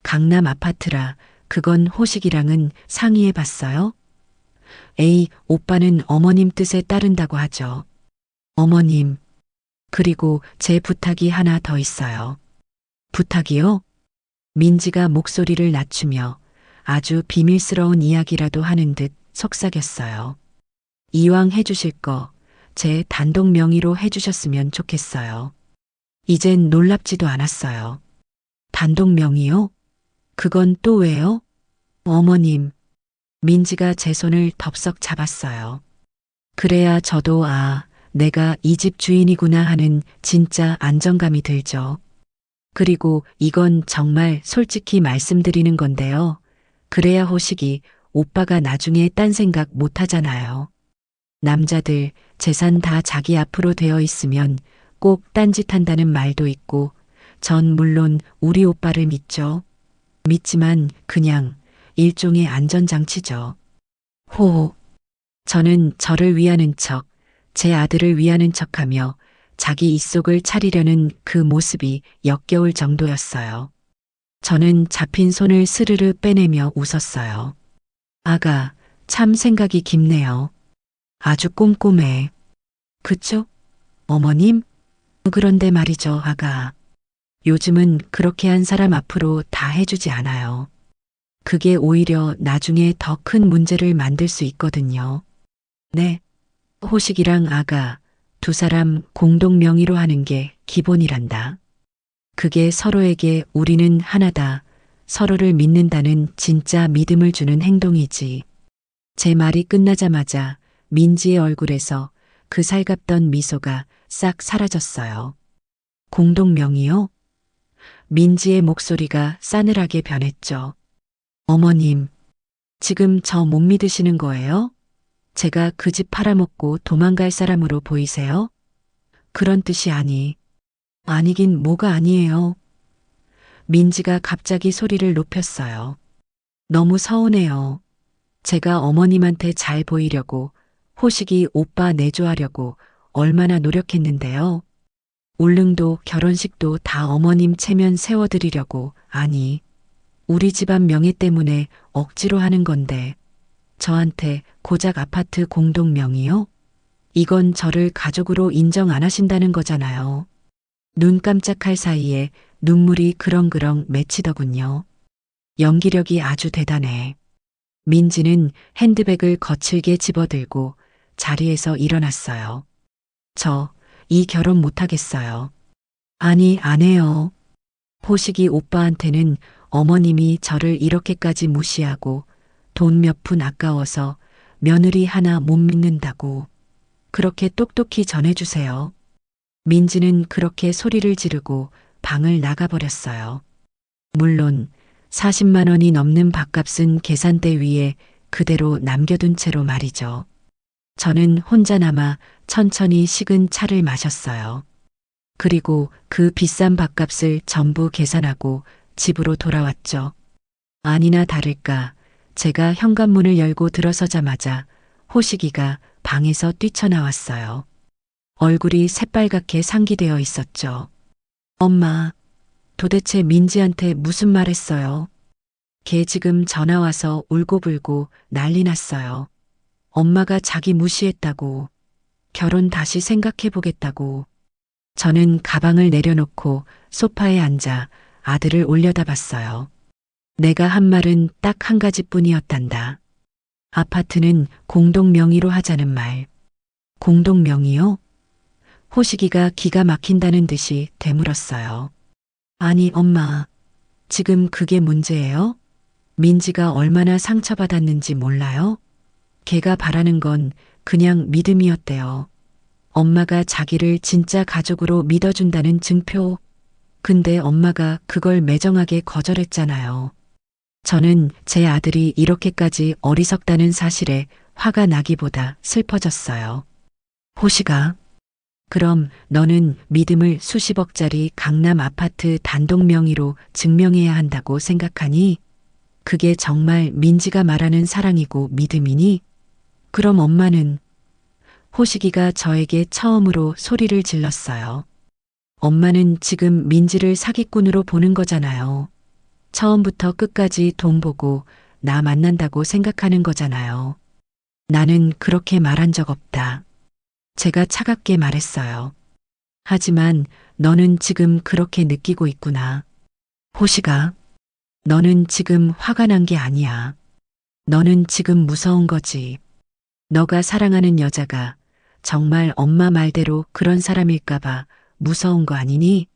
강남 아파트라 그건 호식이랑은 상의해 봤어요? 에이, 오빠는 어머님 뜻에 따른다고 하죠. 어머님, 그리고 제 부탁이 하나 더 있어요. 부탁이요? 민지가 목소리를 낮추며 아주 비밀스러운 이야기라도 하는 듯 속삭였어요. 이왕 해주실 거 제 단독 명의로 해주셨으면 좋겠어요. 이젠 놀랍지도 않았어요. 단독 명의요? 그건 또 왜요? 어머님, 민지가 제 손을 덥석 잡았어요. 그래야 저도 내가 이 집 주인이구나 하는 진짜 안정감이 들죠. 그리고 이건 정말 솔직히 말씀드리는 건데요. 그래야 호식이 오빠가 나중에 딴 생각 못 하잖아요. 남자들 재산 다 자기 앞으로 되어 있으면 꼭 딴짓한다는 말도 있고 전 물론 우리 오빠를 믿죠. 믿지만 그냥 일종의 안전장치죠. 호호. 저는 저를 위하는 척, 제 아들을 위하는 척하며 자기 입속을 차리려는 그 모습이 역겨울 정도였어요. 저는 잡힌 손을 스르르 빼내며 웃었어요. 아가, 참 생각이 깊네요. 아주 꼼꼼해. 그쵸? 어머님? 그런데 말이죠, 아가. 요즘은 그렇게 한 사람 앞으로 다 해주지 않아요. 그게 오히려 나중에 더 큰 문제를 만들 수 있거든요. 네. 호식이랑 아가, 두 사람 공동 명의로 하는 게 기본이란다. 그게 서로에게 우리는 하나다, 서로를 믿는다는 진짜 믿음을 주는 행동이지. 제 말이 끝나자마자 민지의 얼굴에서 그 살갑던 미소가 싹 사라졌어요. 공동 명의요? 민지의 목소리가 싸늘하게 변했죠. 어머님, 지금 저 못 믿으시는 거예요? 제가 그 집 팔아먹고 도망갈 사람으로 보이세요? 그런 뜻이 아니긴 뭐가 아니에요. 민지가 갑자기 소리를 높였어요. 너무 서운해요. 제가 어머님한테 잘 보이려고 호식이 오빠 내조하려고 얼마나 노력했는데요. 울릉도 결혼식도 다 어머님 체면 세워드리려고 우리 집안 명예 때문에 억지로 하는 건데 저한테 고작 아파트 공동 명의요? 이건 저를 가족으로 인정 안 하신다는 거잖아요. 눈 깜짝할 사이에 눈물이 그렁그렁 맺히더군요. 연기력이 아주 대단해. 민지는 핸드백을 거칠게 집어들고 자리에서 일어났어요. 이 결혼 못하겠어요. 아니, 안 해요. 호식이 오빠한테는 어머님이 저를 이렇게까지 무시하고 돈 몇 푼 아까워서 며느리 하나 못 믿는다고 그렇게 똑똑히 전해주세요. 민지는 그렇게 소리를 지르고 방을 나가버렸어요. 물론 40만 원이 넘는 밥값은 계산대 위에 그대로 남겨둔 채로 말이죠. 저는 혼자 남아 천천히 식은 차를 마셨어요. 그리고 그 비싼 밥값을 전부 계산하고 집으로 돌아왔죠. 아니나 다를까 제가 현관문을 열고 들어서자마자 호식이가 방에서 뛰쳐나왔어요. 얼굴이 새빨갛게 상기되어 있었죠. 엄마, 도대체 민지한테 무슨 말 했어요? 걔 지금 전화 와서 울고불고 난리 났어요. 엄마가 자기 무시했다고, 결혼 다시 생각해보겠다고. 저는 가방을 내려놓고 소파에 앉아 아들을 올려다봤어요. 내가 한 말은 딱 한 가지뿐이었단다. 아파트는 공동 명의로 하자는 말. 공동 명의요? 호식이가 기가 막힌다는 듯이 되물었어요. 아니, 엄마. 지금 그게 문제예요? 민지가 얼마나 상처받았는지 몰라요? 걔가 바라는 건 그냥 믿음이었대요. 엄마가 자기를 진짜 가족으로 믿어준다는 증표. 근데 엄마가 그걸 매정하게 거절했잖아요. 저는 제 아들이 이렇게까지 어리석다는 사실에 화가 나기보다 슬퍼졌어요. 호식아, 그럼 너는 믿음을 수십억짜리 강남 아파트 단독 명의로 증명해야 한다고 생각하니? 그게 정말 민지가 말하는 사랑이고 믿음이니? 그럼 엄마는? 호식이가 저에게 처음으로 소리를 질렀어요. 엄마는 지금 민지를 사기꾼으로 보는 거잖아요. 처음부터 끝까지 돈 보고 나 만난다고 생각하는 거잖아요. 나는 그렇게 말한 적 없다. 제가 차갑게 말했어요. 하지만 너는 지금 그렇게 느끼고 있구나. 호식아, 너는 지금 화가 난 게 아니야. 너는 지금 무서운 거지. 너가 사랑하는 여자가 정말 엄마 말대로 그런 사람일까봐 무서운 거 아니니?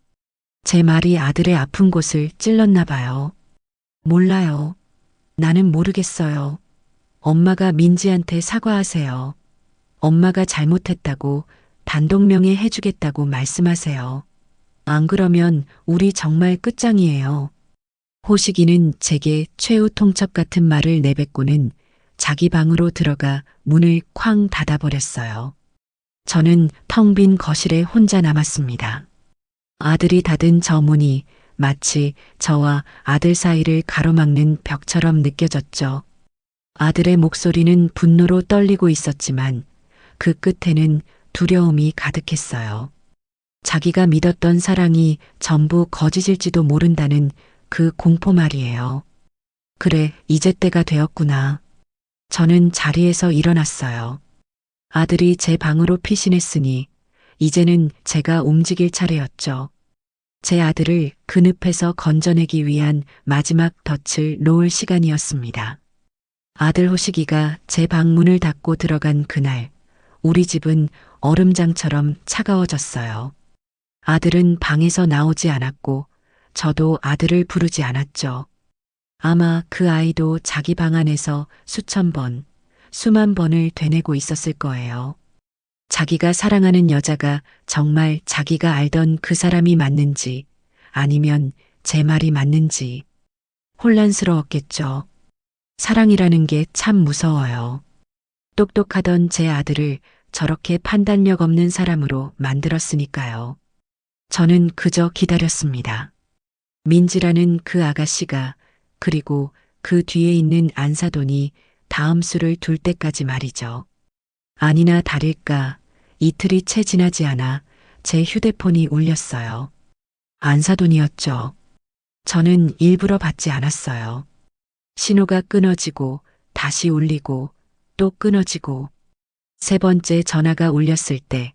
제 말이 아들의 아픈 곳을 찔렀나 봐요. 몰라요. 나는 모르겠어요. 엄마가 민지한테 사과하세요. 엄마가 잘못했다고 단독 명예 해주겠다고 말씀하세요. 안 그러면 우리 정말 끝장이에요. 호식이는 제게 최후 통첩 같은 말을 내뱉고는 자기 방으로 들어가 문을 쾅 닫아버렸어요. 저는 텅 빈 거실에 혼자 남았습니다. 아들이 닫은 저 문이 마치 저와 아들 사이를 가로막는 벽처럼 느껴졌죠. 아들의 목소리는 분노로 떨리고 있었지만 그 끝에는 두려움이 가득했어요. 자기가 믿었던 사랑이 전부 거짓일지도 모른다는 그 공포 말이에요. 그래, 이제 때가 되었구나. 저는 자리에서 일어났어요. 아들이 제 방으로 피신했으니 이제는 제가 움직일 차례였죠. 제 아들을 그 늪에서 건져내기 위한 마지막 덫을 놓을 시간이었습니다. 아들 호식이가 제 방문을 닫고 들어간 그날, 우리 집은 얼음장처럼 차가워졌어요. 아들은 방에서 나오지 않았고 저도 아들을 부르지 않았죠. 아마 그 아이도 자기 방 안에서 수천 번, 수만 번을 되뇌고 있었을 거예요. 자기가 사랑하는 여자가 정말 자기가 알던 그 사람이 맞는지 아니면 제 말이 맞는지 혼란스러웠겠죠. 사랑이라는 게 참 무서워요. 똑똑하던 제 아들을 저렇게 판단력 없는 사람으로 만들었으니까요. 저는 그저 기다렸습니다. 민지라는 그 아가씨가 그리고 그 뒤에 있는 안사돈이 다음 수를 둘 때까지 말이죠. 아니나 다를까 이틀이 채 지나지 않아 제 휴대폰이 울렸어요. 안사돈이었죠. 저는 일부러 받지 않았어요. 신호가 끊어지고 다시 울리고 또 끊어지고 세 번째 전화가 울렸을 때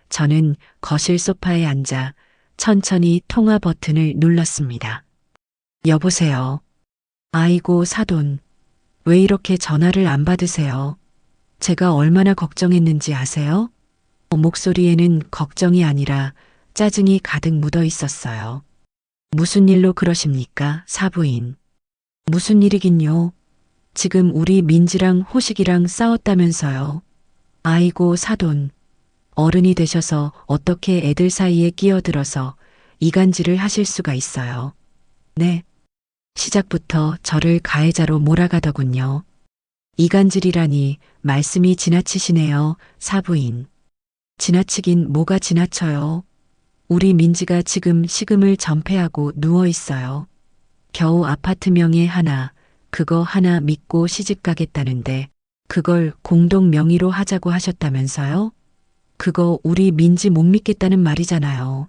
저는 거실 소파에 앉아 천천히 통화 버튼을 눌렀습니다. 여보세요. 아이고, 사돈. 왜 이렇게 전화를 안 받으세요? 제가 얼마나 걱정했는지 아세요? 목소리에는 걱정이 아니라 짜증이 가득 묻어 있었어요. 무슨 일로 그러십니까, 사부인? 무슨 일이긴요? 지금 우리 민지랑 호식이랑 싸웠다면서요. 아이고, 사돈. 어른이 되셔서 어떻게 애들 사이에 끼어들어서 이간질을 하실 수가 있어요. 네. 시작부터 저를 가해자로 몰아가더군요. 이간질이라니 말씀이 지나치시네요, 사부인. 지나치긴 뭐가 지나쳐요. 우리 민지가 지금 식음을 전폐하고 누워 있어요. 겨우 아파트 명의 하나, 그거 하나 믿고 시집 가겠다는데 그걸 공동 명의로 하자고 하셨다면서요? 그거 우리 민지 못 믿겠다는 말이잖아요.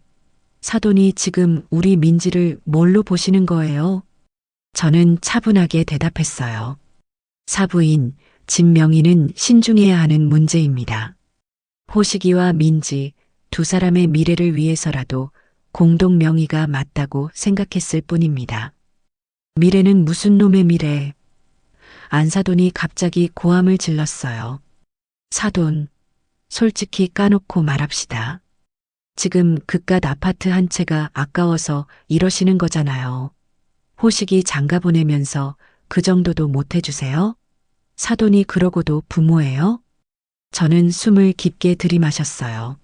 사돈이 지금 우리 민지를 뭘로 보시는 거예요? 저는 차분하게 대답했어요. 사부인, 집 명의는 신중해야 하는 문제입니다. 호식이와 민지 두 사람의 미래를 위해서라도 공동 명의가 맞다고 생각했을 뿐입니다. 미래는 무슨 놈의 미래? 안사돈이 갑자기 고함을 질렀어요. 사돈, 솔직히 까놓고 말합시다. 지금 그깟 아파트 한 채가 아까워서 이러시는 거잖아요. 호식이 장가 보내면서 그 정도도 못 해주세요? 사돈이 그러고도 부모예요? 저는 숨을 깊게 들이마셨어요.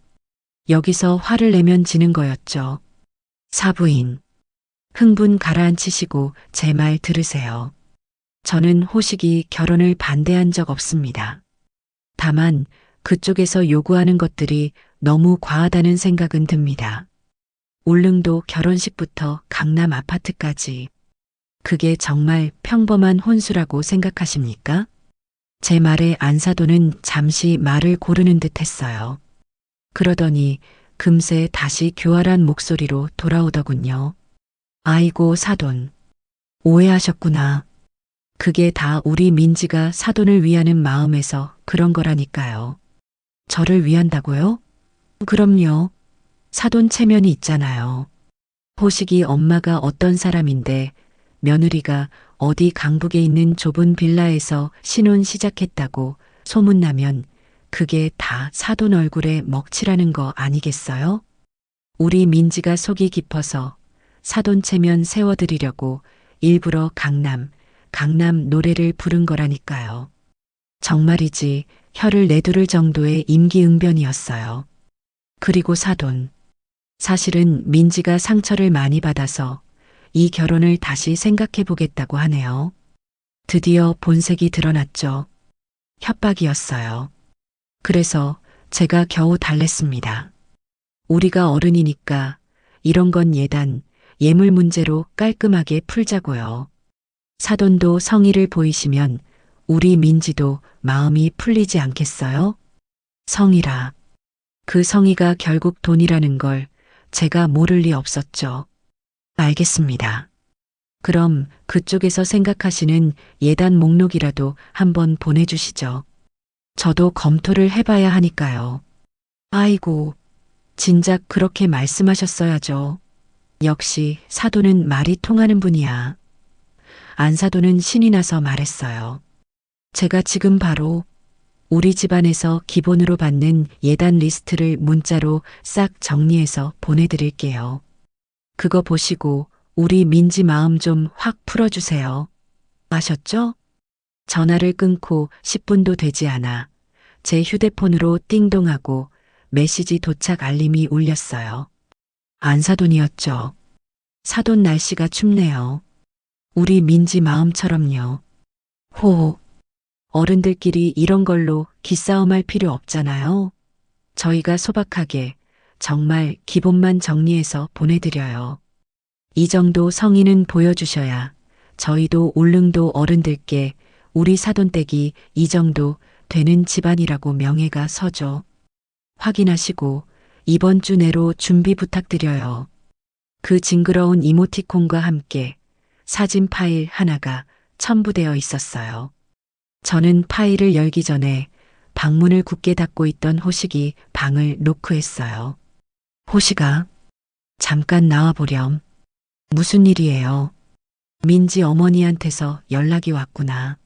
여기서 화를 내면 지는 거였죠. 사부인, 흥분 가라앉히시고 제 말 들으세요. 저는 호식이 결혼을 반대한 적 없습니다. 다만 그쪽에서 요구하는 것들이 너무 과하다는 생각은 듭니다. 울릉도 결혼식부터 강남 아파트까지. 그게 정말 평범한 혼수라고 생각하십니까? 제 말에 안사돈은 잠시 말을 고르는 듯 했어요. 그러더니 금세 다시 교활한 목소리로 돌아오더군요. 아이고, 사돈. 오해하셨구나. 그게 다 우리 민지가 사돈을 위하는 마음에서 그런 거라니까요. 저를 위한다고요? 그럼요. 사돈 체면이 있잖아요. 호식이 엄마가 어떤 사람인데 며느리가 어디 강북에 있는 좁은 빌라에서 신혼 시작했다고 소문나면 그게 다 사돈 얼굴에 먹칠하는 거 아니겠어요? 우리 민지가 속이 깊어서 사돈 체면 세워드리려고 일부러 강남 노래를 부른 거라니까요. 정말이지 혀를 내두를 정도의 임기응변이었어요. 그리고 사돈. 사실은 민지가 상처를 많이 받아서 이 결혼을 다시 생각해 보겠다고 하네요. 드디어 본색이 드러났죠. 협박이었어요. 그래서 제가 겨우 달랬습니다. 우리가 어른이니까 이런 건 예물 문제로 깔끔하게 풀자고요. 사돈도 성의를 보이시면 우리 민지도 마음이 풀리지 않겠어요? 성의라. 그 성의가 결국 돈이라는 걸 제가 모를 리 없었죠. 알겠습니다. 그럼 그쪽에서 생각하시는 예단 목록이라도 한번 보내주시죠. 저도 검토를 해봐야 하니까요. 아이고, 진작 그렇게 말씀하셨어야죠. 역시 사돈은 말이 통하는 분이야. 안사돈은 신이 나서 말했어요. 제가 지금 바로 우리 집안에서 기본으로 받는 예단 리스트를 문자로 싹 정리해서 보내드릴게요. 그거 보시고 우리 민지 마음 좀 확 풀어주세요. 아셨죠? 전화를 끊고 10분도 되지 않아 제 휴대폰으로 띵동하고 메시지 도착 알림이 울렸어요. 안사돈이었죠. 사돈 날씨가 춥네요. 우리 민지 마음처럼요. 호호. 어른들끼리 이런 걸로 기싸움할 필요 없잖아요. 저희가 소박하게 정말 기본만 정리해서 보내드려요. 이 정도 성의는 보여주셔야 저희도 울릉도 어른들께 우리 사돈댁이 이 정도 되는 집안이라고 명예가 서죠. 확인하시고 이번 주 내로 준비 부탁드려요. 그 징그러운 이모티콘과 함께 사진 파일 하나가 첨부되어 있었어요. 저는 파일을 열기 전에 방문을 굳게 닫고 있던 호식이 방을 노크했어요. 호식아, 잠깐 나와보렴. 무슨 일이에요? 민지 어머니한테서 연락이 왔구나.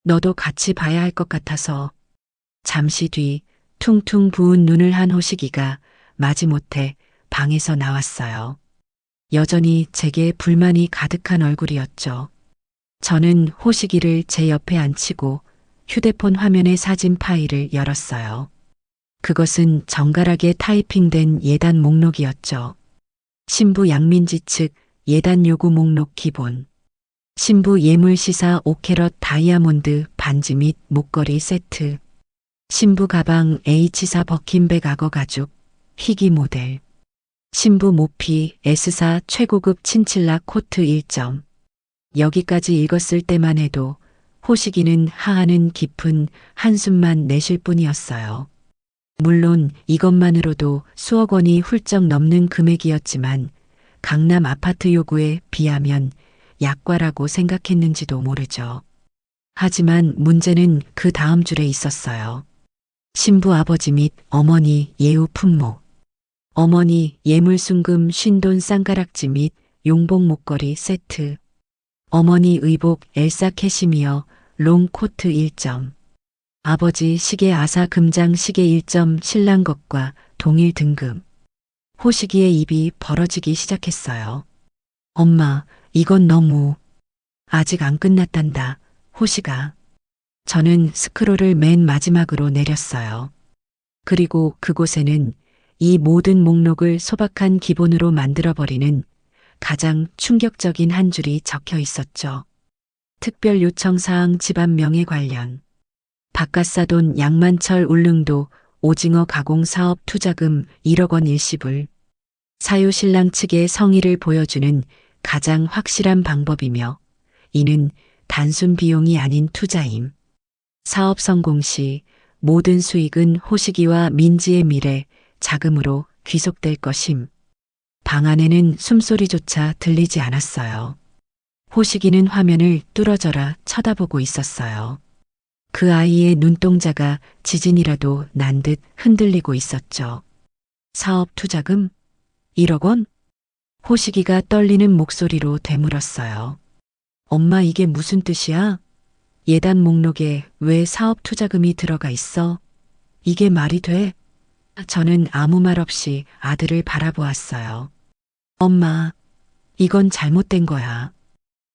너도 같이 봐야 할 것 같아서. 잠시 뒤 퉁퉁 부은 눈을 한 호식이가 마지못해 방에서 나왔어요. 여전히 제게 불만이 가득한 얼굴이었죠. 저는 호식이를 제 옆에 앉히고 휴대폰 화면의 사진 파일을 열었어요. 그것은 정갈하게 타이핑된 예단 목록이었죠. 신부 양민지 측 예단 요구 목록 기본. 신부 예물시사 5캐럿 다이아몬드 반지 및 목걸이 세트. 신부 가방 H사 버킨백 악어 가죽 희귀 모델. 신부 모피 S사 최고급 친칠라 코트 1점. 여기까지 읽었을 때만 해도 호식이는 하하는 깊은 한숨만 내쉴 뿐이었어요. 물론 이것만으로도 수억 원이 훌쩍 넘는 금액이었지만 강남 아파트 요구에 비하면 약과라고 생각했는지도 모르죠. 하지만 문제는 그 다음 줄에 있었어요. 신부 아버지 및 어머니 예우 품목. 어머니 예물순금 쉰돈 쌍가락지 및 용복 목걸이 세트. 어머니 의복 엘사 캐시미어 롱 코트 1점. 아버지 시계 아사 금장 시계 1점 신랑 것과 동일 등급. 호식이의 입이 벌어지기 시작했어요. 엄마, 이건 너무. 아직 안 끝났단다, 호식아. 저는 스크롤을 맨 마지막으로 내렸어요. 그리고 그곳에는 이 모든 목록을 소박한 기본으로 만들어버리는 가장 충격적인 한 줄이 적혀 있었죠. 특별 요청사항 집안 명예 관련. 바깥사돈 양만철 울릉도 오징어 가공 사업 투자금 1억 원 일시불. 사유 신랑 측의 성의를 보여주는 가장 확실한 방법이며 이는 단순 비용이 아닌 투자임. 사업 성공 시 모든 수익은 호식이와 민지의 미래 자금으로 귀속될 것임. 방 안에는 숨소리조차 들리지 않았어요. 호식이는 화면을 뚫어져라 쳐다보고 있었어요. 그 아이의 눈동자가 지진이라도 난 듯 흔들리고 있었죠. 사업 투자금? 1억 원? 호식이가 떨리는 목소리로 되물었어요. 엄마 이게 무슨 뜻이야? 예단 목록에 왜 사업 투자금이 들어가 있어? 이게 말이 돼? 저는 아무 말 없이 아들을 바라보았어요. 엄마, 이건 잘못된 거야.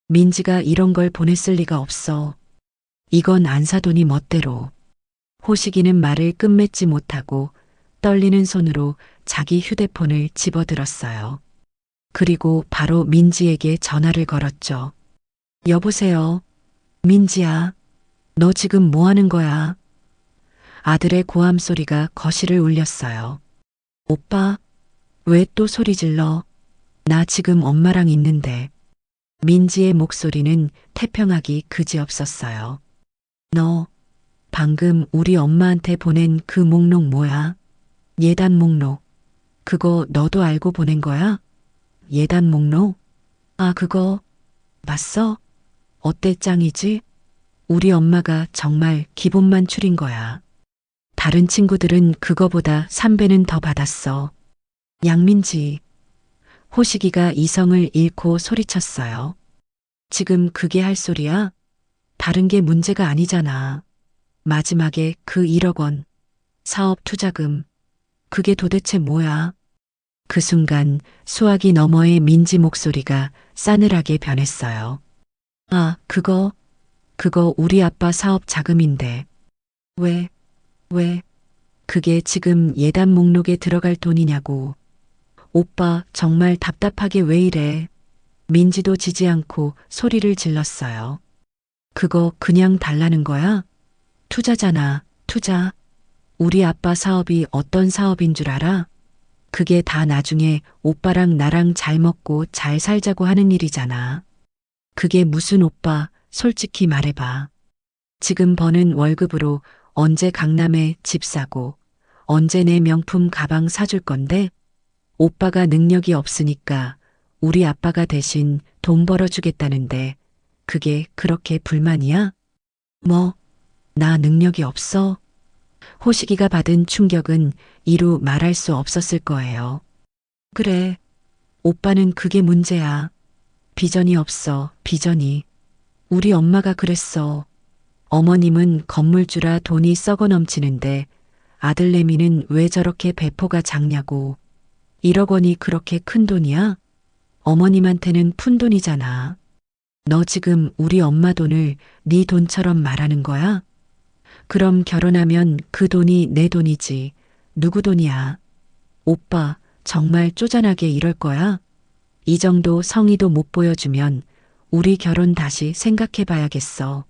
민지가 이런 걸 보냈을 리가 없어. 이건 안사돈이 멋대로. 호식이는 말을 끝맺지 못하고 떨리는 손으로 자기 휴대폰을 집어들었어요. 그리고 바로 민지에게 전화를 걸었죠. 여보세요. 민지야, 너 지금 뭐 하는 거야? 아들의 고함 소리가 거실을 울렸어요. 오빠, 왜 또 소리 질러? 나 지금 엄마랑 있는데. 민지의 목소리는 태평하기 그지없었어요. 너 방금 우리 엄마한테 보낸 그 목록 뭐야? 예단 목록. 그거 너도 알고 보낸 거야? 예단 목록? 아, 그거 봤어? 어때 짱이지? 우리 엄마가 정말 기본만 추린 거야. 다른 친구들은 그거보다 3배는 더 받았어. 양민지. 호식이가 이성을 잃고 소리쳤어요. 지금 그게 할 소리야? 다른 게 문제가 아니잖아. 마지막에 그 1억 원. 사업 투자금. 그게 도대체 뭐야? 그 순간 수화기 너머의 민지 목소리가 싸늘하게 변했어요. 아, 그거 우리 아빠 사업 자금인데. 왜? 그게 지금 예단 목록에 들어갈 돈이냐고. 오빠 정말 답답하게 왜 이래. 민지도 지지 않고 소리를 질렀어요. 그거 그냥 달라는 거야? 투자잖아, 투자. 우리 아빠 사업이 어떤 사업인 줄 알아? 그게 다 나중에 오빠랑 나랑 잘 먹고 잘 살자고 하는 일이잖아. 그게 무슨 오빠, 솔직히 말해봐. 지금 버는 월급으로 언제 강남에 집 사고, 언제 내 명품 가방 사줄 건데? 오빠가 능력이 없으니까 우리 아빠가 대신 돈 벌어주겠다는데 그게 그렇게 불만이야? 뭐, 나 능력이 없어? 호식이가 받은 충격은 이루 말할 수 없었을 거예요. 그래, 오빠는 그게 문제야. 비전이 없어, 비전이. 우리 엄마가 그랬어. 어머님은 건물주라 돈이 썩어 넘치는데 아들내미는 왜 저렇게 배포가 작냐고. 1억 원이 그렇게 큰 돈이야? 어머님한테는 푼돈이잖아. 너 지금 우리 엄마 돈을 네 돈처럼 말하는 거야? 그럼 결혼하면 그 돈이 내 돈이지. 누구 돈이야? 오빠, 정말 쪼잔하게 이럴 거야? 이 정도 성의도 못 보여주면 우리 결혼 다시 생각해 봐야겠어.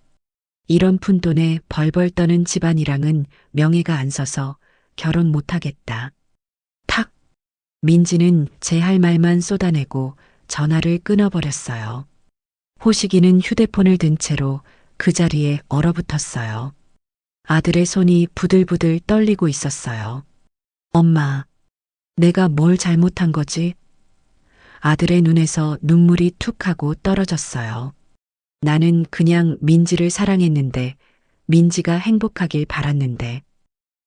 이런 푼돈에 벌벌 떠는 집안이랑은 명예가 안 서서 결혼 못 하겠다. 탁! 민지는 제 할 말만 쏟아내고 전화를 끊어버렸어요. 호식이는 휴대폰을 든 채로 그 자리에 얼어붙었어요. 아들의 손이 부들부들 떨리고 있었어요. 엄마, 내가 뭘 잘못한 거지? 아들의 눈에서 눈물이 툭 하고 떨어졌어요. 나는 그냥 민지를 사랑했는데, 민지가 행복하길 바랐는데,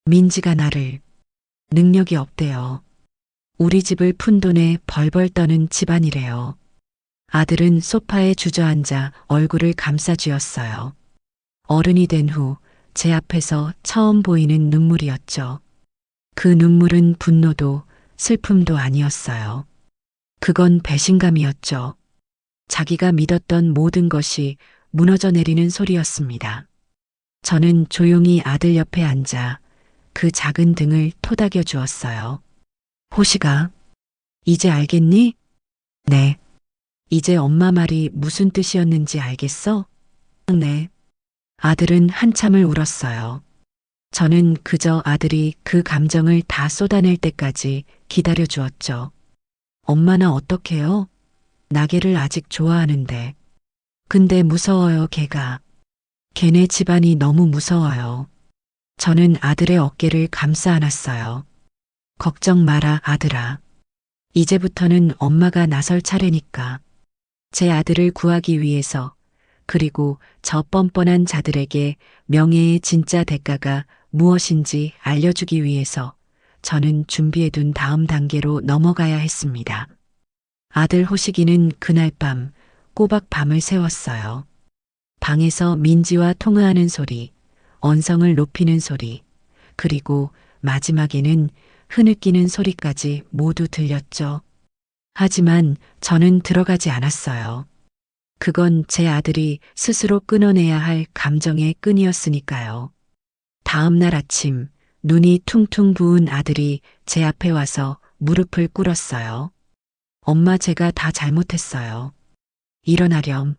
민지가 나를 능력이 없대요. 우리 집을 푼돈에 벌벌 떠는 집안이래요. 아들은 소파에 주저앉아 얼굴을 감싸쥐었어요. 어른이 된 후 제 앞에서 처음 보이는 눈물이었죠. 그 눈물은 분노도 슬픔도 아니었어요. 그건 배신감이었죠. 자기가 믿었던 모든 것이 무너져 내리는 소리였습니다. 저는 조용히 아들 옆에 앉아 그 작은 등을 토닥여 주었어요. 호시가, 이제 알겠니? 네. 이제 엄마 말이 무슨 뜻이었는지 알겠어? 네. 아들은 한참을 울었어요. 저는 그저 아들이 그 감정을 다 쏟아낼 때까지 기다려 주었죠. 엄마나 어떡해요? 나게를 아직 좋아하는데. 근데 무서워요, 걔가. 걔네 집안이 너무 무서워요. 저는 아들의 어깨를 감싸 안았어요. 걱정 마라, 아들아. 이제부터는 엄마가 나설 차례니까. 제 아들을 구하기 위해서, 그리고 저 뻔뻔한 자들에게 명예의 진짜 대가가 무엇인지 알려주기 위해서 저는 준비해둔 다음 단계로 넘어가야 했습니다. 아들 호식이는 그날 밤 꼬박 밤을 새웠어요. 방에서 민지와 통화하는 소리, 언성을 높이는 소리, 그리고 마지막에는 흐느끼는 소리까지 모두 들렸죠. 하지만 저는 들어가지 않았어요. 그건 제 아들이 스스로 끊어내야 할 감정의 끈이었으니까요. 다음 날 아침 눈이 퉁퉁 부은 아들이 제 앞에 와서 무릎을 꿇었어요. 엄마, 제가 다 잘못했어요. 일어나렴.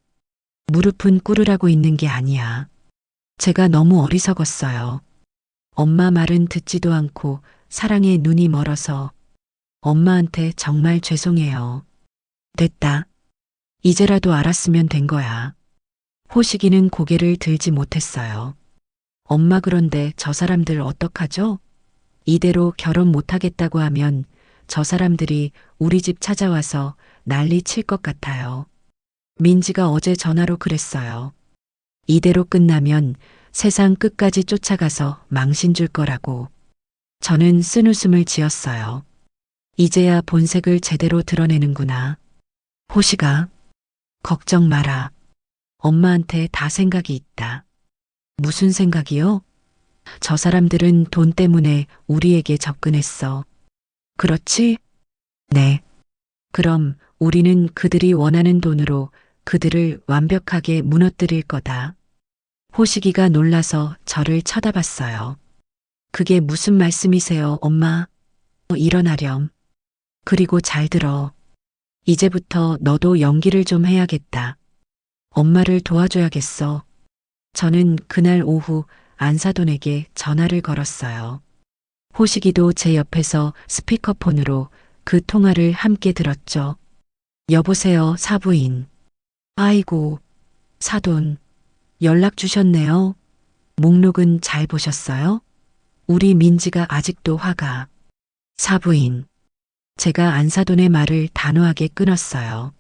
무릎은 꿇으라고 있는 게 아니야. 제가 너무 어리석었어요. 엄마 말은 듣지도 않고 사랑에 눈이 멀어서 엄마한테 정말 죄송해요. 됐다. 이제라도 알았으면 된 거야. 호식이는 고개를 들지 못했어요. 엄마, 그런데 저 사람들 어떡하죠? 이대로 결혼 못하겠다고 하면 저 사람들이 우리 집 찾아와서 난리 칠 것 같아요. 민지가 어제 전화로 그랬어요. 이대로 끝나면 세상 끝까지 쫓아가서 망신 줄 거라고. 저는 쓴웃음을 지었어요. 이제야 본색을 제대로 드러내는구나. 호시가, 걱정 마라. 엄마한테 다 생각이 있다. 무슨 생각이요? 저 사람들은 돈 때문에 우리에게 접근했어. 그렇지? 네. 그럼 우리는 그들이 원하는 돈으로 그들을 완벽하게 무너뜨릴 거다. 호식이가 놀라서 저를 쳐다봤어요. 그게 무슨 말씀이세요, 엄마? 일어나렴. 그리고 잘 들어. 이제부터 너도 연기를 좀 해야겠다. 엄마를 도와줘야겠어. 저는 그날 오후 안사돈에게 전화를 걸었어요. 호식이도 제 옆에서 스피커폰으로 그 통화를 함께 들었죠. 여보세요, 사부인. 아이고, 사돈. 연락 주셨네요. 목록은 잘 보셨어요? 우리 민지가 아직도 화가. 사부인. 제가 안사돈의 말을 단호하게 끊었어요.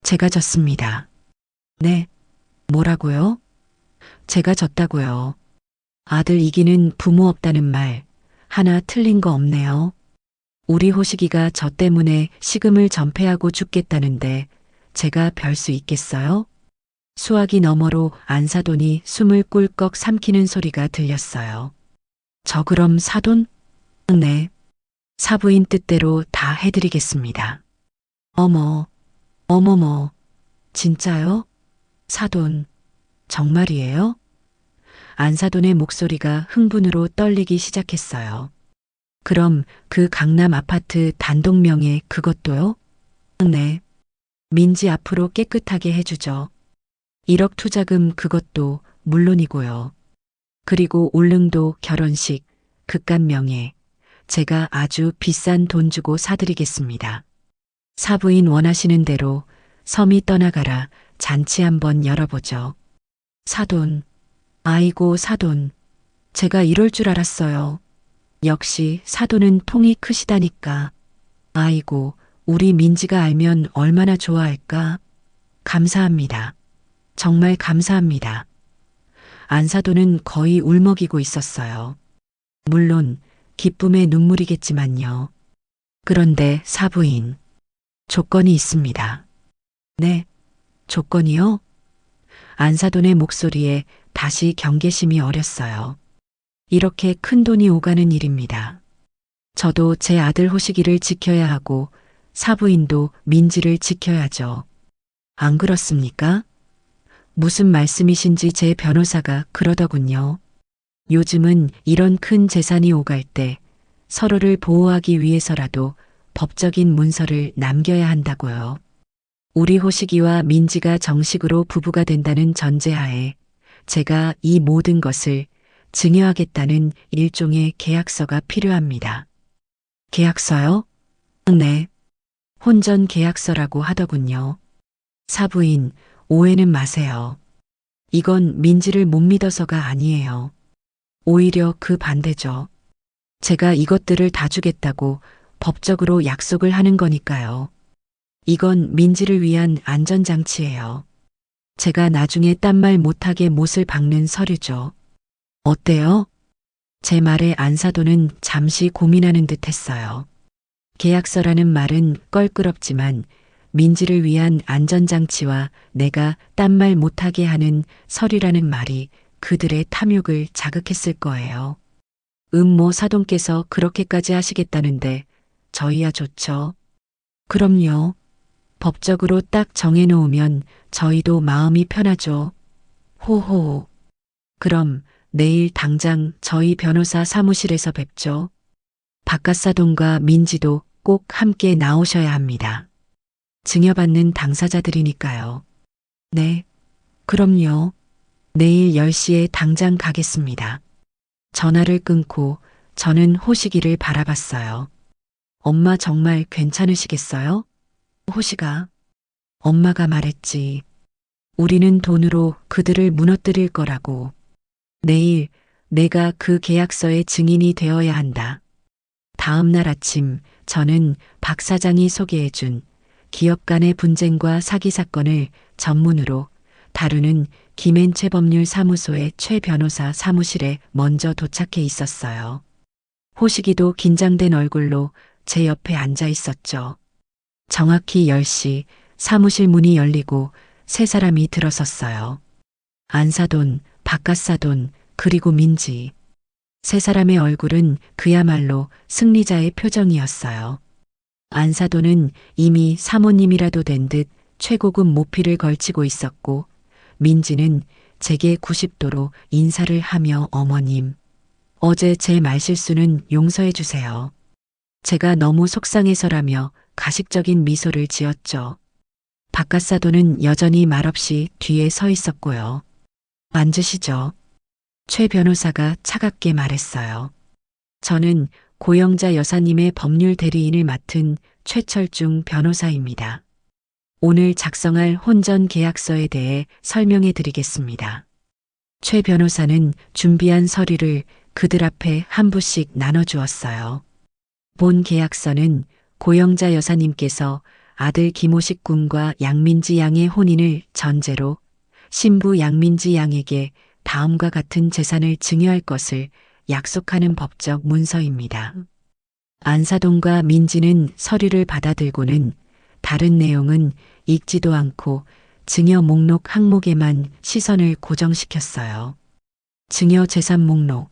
제가 졌습니다. 네. 뭐라고요? 제가 졌다고요. 아들 이기는 부모 없다는 말 하나 틀린 거 없네요. 우리 호식이가 저 때문에 식음을 전폐하고 죽겠다는데 제가 별 수 있겠어요? 수화기 너머로 안사돈이 숨을 꿀꺽 삼키는 소리가 들렸어요. 저 그럼 사돈? 네. 사부인 뜻대로 다 해드리겠습니다. 어머, 어머머, 진짜요? 사돈, 정말이에요? 안사돈의 목소리가 흥분으로 떨리기 시작했어요. 그럼 그 강남 아파트 단독명예 그것도요? 네. 민지 앞으로 깨끗하게 해주죠. 1억 투자금 그것도 물론이고요. 그리고 울릉도 결혼식, 극간명예, 제가 아주 비싼 돈 주고 사드리겠습니다. 사부인 원하시는 대로 섬이 떠나가라 잔치 한번 열어보죠. 사돈, 아이고 사돈, 제가 이럴 줄 알았어요. 역시 사돈은 통이 크시다니까. 아이고, 우리 민지가 알면 얼마나 좋아할까? 감사합니다. 정말 감사합니다. 안사돈은 거의 울먹이고 있었어요. 물론 기쁨의 눈물이겠지만요. 그런데 사부인, 조건이 있습니다. 네, 조건이요? 안사돈의 목소리에 다시 경계심이 어렸어요. 이렇게 큰 돈이 오가는 일입니다. 저도 제 아들 호식이를 지켜야 하고 사부인도 민지를 지켜야죠. 안 그렇습니까? 무슨 말씀이신지 제 변호사가 그러더군요. 요즘은 이런 큰 재산이 오갈 때 서로를 보호하기 위해서라도 법적인 문서를 남겨야 한다고요. 우리 호식이와 민지가 정식으로 부부가 된다는 전제하에 제가 이 모든 것을 증여하겠다는 일종의 계약서가 필요합니다. 계약서요? 네. 혼전 계약서라고 하더군요. 사부인, 오해는 마세요. 이건 민지를 못 믿어서가 아니에요. 오히려 그 반대죠. 제가 이것들을 다 주겠다고 법적으로 약속을 하는 거니까요. 이건 민지를 위한 안전장치예요. 제가 나중에 딴말 못하게 못을 박는 서류죠. 어때요? 제 말에 안사돈은 잠시 고민하는 듯 했어요. 계약서라는 말은 껄끄럽지만 민지를 위한 안전장치와 내가 딴말 못하게 하는 서류라는 말이 그들의 탐욕을 자극했을 거예요. 모 사돈께서 그렇게까지 하시겠다는데 저희야 좋죠. 그럼요. 법적으로 딱 정해놓으면 저희도 마음이 편하죠. 호호. 그럼 내일 당장 저희 변호사 사무실에서 뵙죠. 박갓사돈과 민지도 꼭 함께 나오셔야 합니다. 증여받는 당사자들이니까요. 네, 그럼요. 내일 10시에 당장 가겠습니다. 전화를 끊고 저는 호식이를 바라봤어요. 엄마 정말 괜찮으시겠어요? 호식아, 엄마가 말했지. 우리는 돈으로 그들을 무너뜨릴 거라고. 내일 내가 그 계약서의 증인이 되어야 한다. 다음 날 아침 저는 박 사장이 소개해준 기업 간의 분쟁과 사기 사건을 전문으로 다루는 김앤최 법률사무소의 최 변호사 사무실에 먼저 도착해 있었어요. 호식이도 긴장된 얼굴로 제 옆에 앉아 있었죠. 정확히 10시 사무실 문이 열리고 세 사람이 들어섰어요. 안사돈, 박갓사돈, 그리고 민지. 세 사람의 얼굴은 그야말로 승리자의 표정이었어요. 안사돈은 이미 사모님이라도 된 듯 최고급 모피를 걸치고 있었고, 민지는 제게 90도로 인사를 하며 어머님, 어제 제 말실수는 용서해 주세요. 제가 너무 속상해서라며 가식적인 미소를 지었죠. 박갓사돈은 여전히 말없이 뒤에 서 있었고요. 앉으시죠. 최 변호사가 차갑게 말했어요. 저는 고영자 여사님의 법률 대리인을 맡은 최철중 변호사입니다. 오늘 작성할 혼전 계약서에 대해 설명해 드리겠습니다. 최 변호사는 준비한 서류를 그들 앞에 한 부씩 나눠주었어요. 본 계약서는 고영자 여사님께서 아들 김호식 군과 양민지 양의 혼인을 전제로 신부 양민지 양에게 다음과 같은 재산을 증여할 것을 약속하는 법적 문서입니다. 안사돈과 민지는 서류를 받아들고는 다른 내용은 읽지도 않고 증여 목록 항목에만 시선을 고정시켰어요. 증여 재산 목록.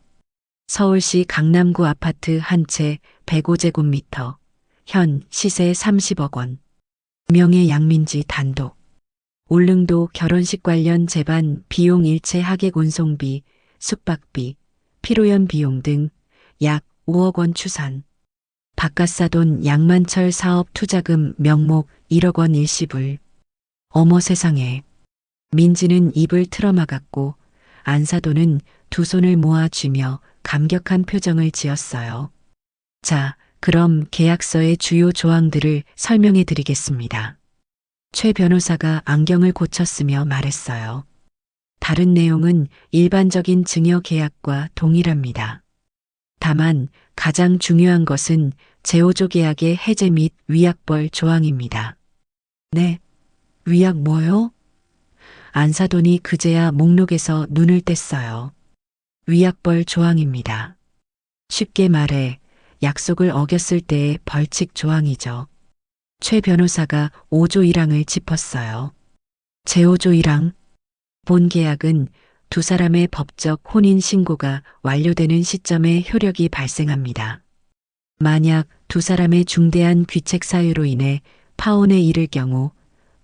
서울시 강남구 아파트 한 채 105제곱미터. 현 시세 30억 원. 명예 양민지 단독. 울릉도 결혼식 관련 제반 비용 일체 하객 운송비, 숙박비, 피로연 비용 등 약 5억 원 추산. 바깥사돈 양만철 사업 투자금 명목 1억 원 일시불. 어머 세상에. 민지는 입을 틀어막았고 안사돈은 두 손을 모아쥐며 감격한 표정을 지었어요. 자, 그럼 계약서의 주요 조항들을 설명해 드리겠습니다. 최 변호사가 안경을 고쳤으며 말했어요. 다른 내용은 일반적인 증여 계약과 동일합니다. 다만 가장 중요한 것은 제5조 계약의 해제 및 위약벌 조항입니다. 네, 위약 뭐요? 안사돈이 그제야 목록에서 눈을 뗐어요. 위약벌 조항입니다. 쉽게 말해 약속을 어겼을 때의 벌칙 조항이죠. 최 변호사가 5조 1항을 짚었어요. 제5조 1항. 본 계약은 두 사람의 법적 혼인 신고가 완료되는 시점에 효력이 발생합니다. 만약 두 사람의 중대한 귀책 사유로 인해 파혼에 이를 경우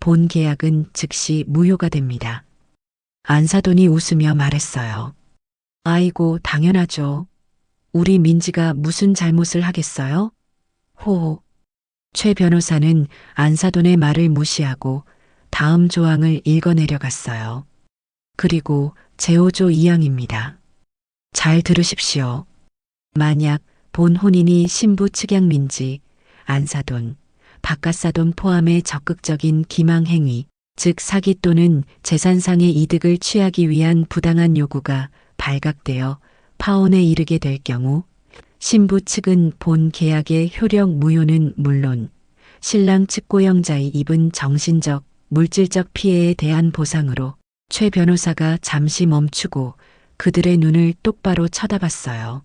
본 계약은 즉시 무효가 됩니다. 안사돈이 웃으며 말했어요. 아이고, 당연하죠. 우리 민지가 무슨 잘못을 하겠어요? 호호. 최 변호사는 안사돈의 말을 무시하고 다음 조항을 읽어내려갔어요. 그리고 제5조 2항입니다. 잘 들으십시오. 만약 본 혼인이 신부 측양 민지, 안사돈, 바깥사돈 포함의 적극적인 기망행위, 즉 사기 또는 재산상의 이득을 취하기 위한 부당한 요구가 발각되어 파혼에 이르게 될 경우 신부 측은 본 계약의 효력 무효는 물론 신랑 측 고영자의 입은 정신적, 물질적 피해에 대한 보상으로 최 변호사가 잠시 멈추고 그들의 눈을 똑바로 쳐다봤어요.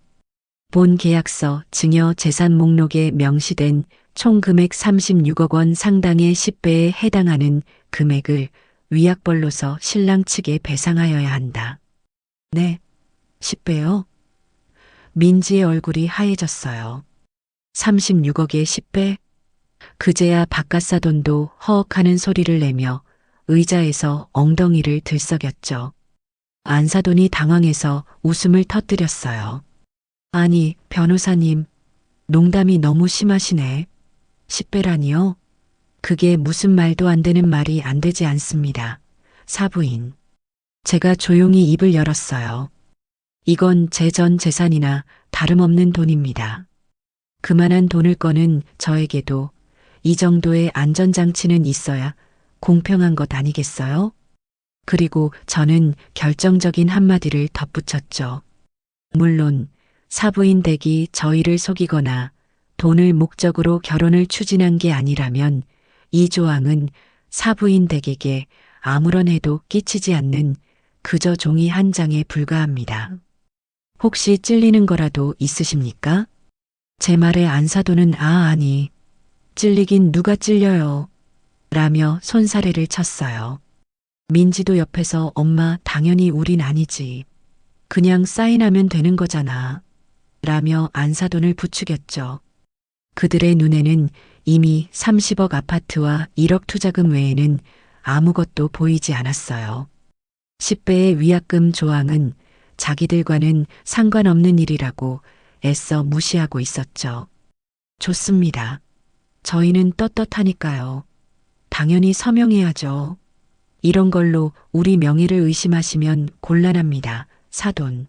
본 계약서 증여 재산 목록에 명시된 총 금액 36억 원 상당의 10배에 해당하는 금액을 위약벌로서 신랑 측에 배상하여야 한다. 네, 10배요? 민지의 얼굴이 하얘졌어요. 36억에 10배? 그제야 바깥사돈도 허억하는 소리를 내며 의자에서 엉덩이를 들썩였죠. 안사돈이 당황해서 웃음을 터뜨렸어요. 아니, 변호사님, 농담이 너무 심하시네. 10배라니요? 그게 무슨 말도 안 되는 말이 안 되지 않습니다. 사부인. 제가 조용히 입을 열었어요. 이건 제 전 재산이나 다름없는 돈입니다. 그만한 돈을 거는 저에게도 이 정도의 안전장치는 있어야 공평한 것 아니겠어요? 그리고 저는 결정적인 한마디를 덧붙였죠. 물론 사부인 댁이 저희를 속이거나 돈을 목적으로 결혼을 추진한 게 아니라면 이 조항은 사부인 댁에게 아무런 해도 끼치지 않는 그저 종이 한 장에 불과합니다. 혹시 찔리는 거라도 있으십니까? 제 말에 안사돈은 아니, 찔리긴 누가 찔려요. 라며 손사래를 쳤어요. 민지도 옆에서 엄마 당연히 우린 아니지. 그냥 사인하면 되는 거잖아. 라며 안사돈을 부추겼죠. 그들의 눈에는 이미 30억 아파트와 1억 투자금 외에는 아무것도 보이지 않았어요. 10배의 위약금 조항은 자기들과는 상관없는 일이라고 애써 무시하고 있었죠. 좋습니다. 저희는 떳떳하니까요. 당연히 서명해야죠. 이런 걸로 우리 명예를 의심하시면 곤란합니다. 사돈.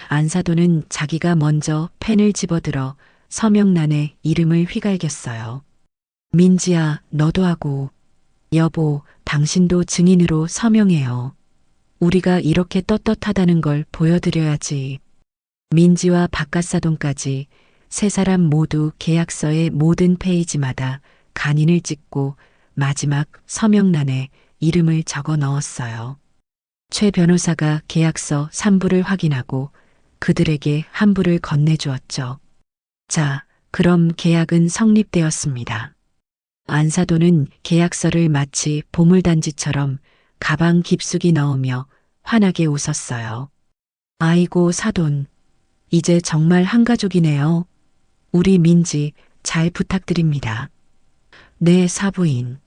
안사돈은 자기가 먼저 펜을 집어들어 서명란에 이름을 휘갈겼어요. 민지야, 너도 하고. 여보, 당신도 증인으로 서명해요. 우리가 이렇게 떳떳하다는 걸 보여드려야지. 민지와 바깥사돈까지 세 사람 모두 계약서의 모든 페이지마다 간인을 찍고 마지막 서명란에 이름을 적어 넣었어요. 최 변호사가 계약서 3부를 확인하고 그들에게 한 부를 건네주었죠. 자, 그럼 계약은 성립되었습니다. 안사돈은 계약서를 마치 보물단지처럼 가방 깊숙이 넣으며 환하게 웃었어요. 아이고 사돈, 이제 정말 한가족이네요. 우리 민지 잘 부탁드립니다. 네, 사부인.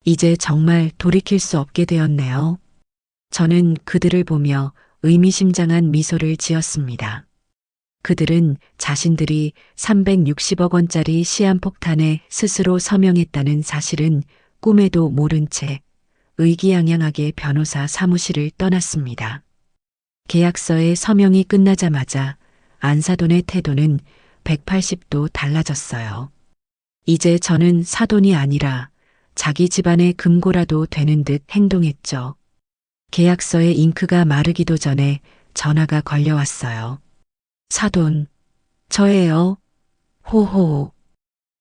이제 정말 돌이킬 수 없게 되었네요. 저는 그들을 보며 의미심장한 미소를 지었습니다. 그들은 자신들이 360억 원짜리 시한폭탄에 스스로 서명했다는 사실은 꿈에도 모른 채 의기양양하게 변호사 사무실을 떠났습니다. 계약서의 서명이 끝나자마자 안사돈의 태도는 180도 달라졌어요. 이제 저는 사돈이 아니라 자기 집안의 금고라도 되는 듯 행동했죠. 계약서의 잉크가 마르기도 전에 전화가 걸려왔어요. 사돈, 저예요. 호호.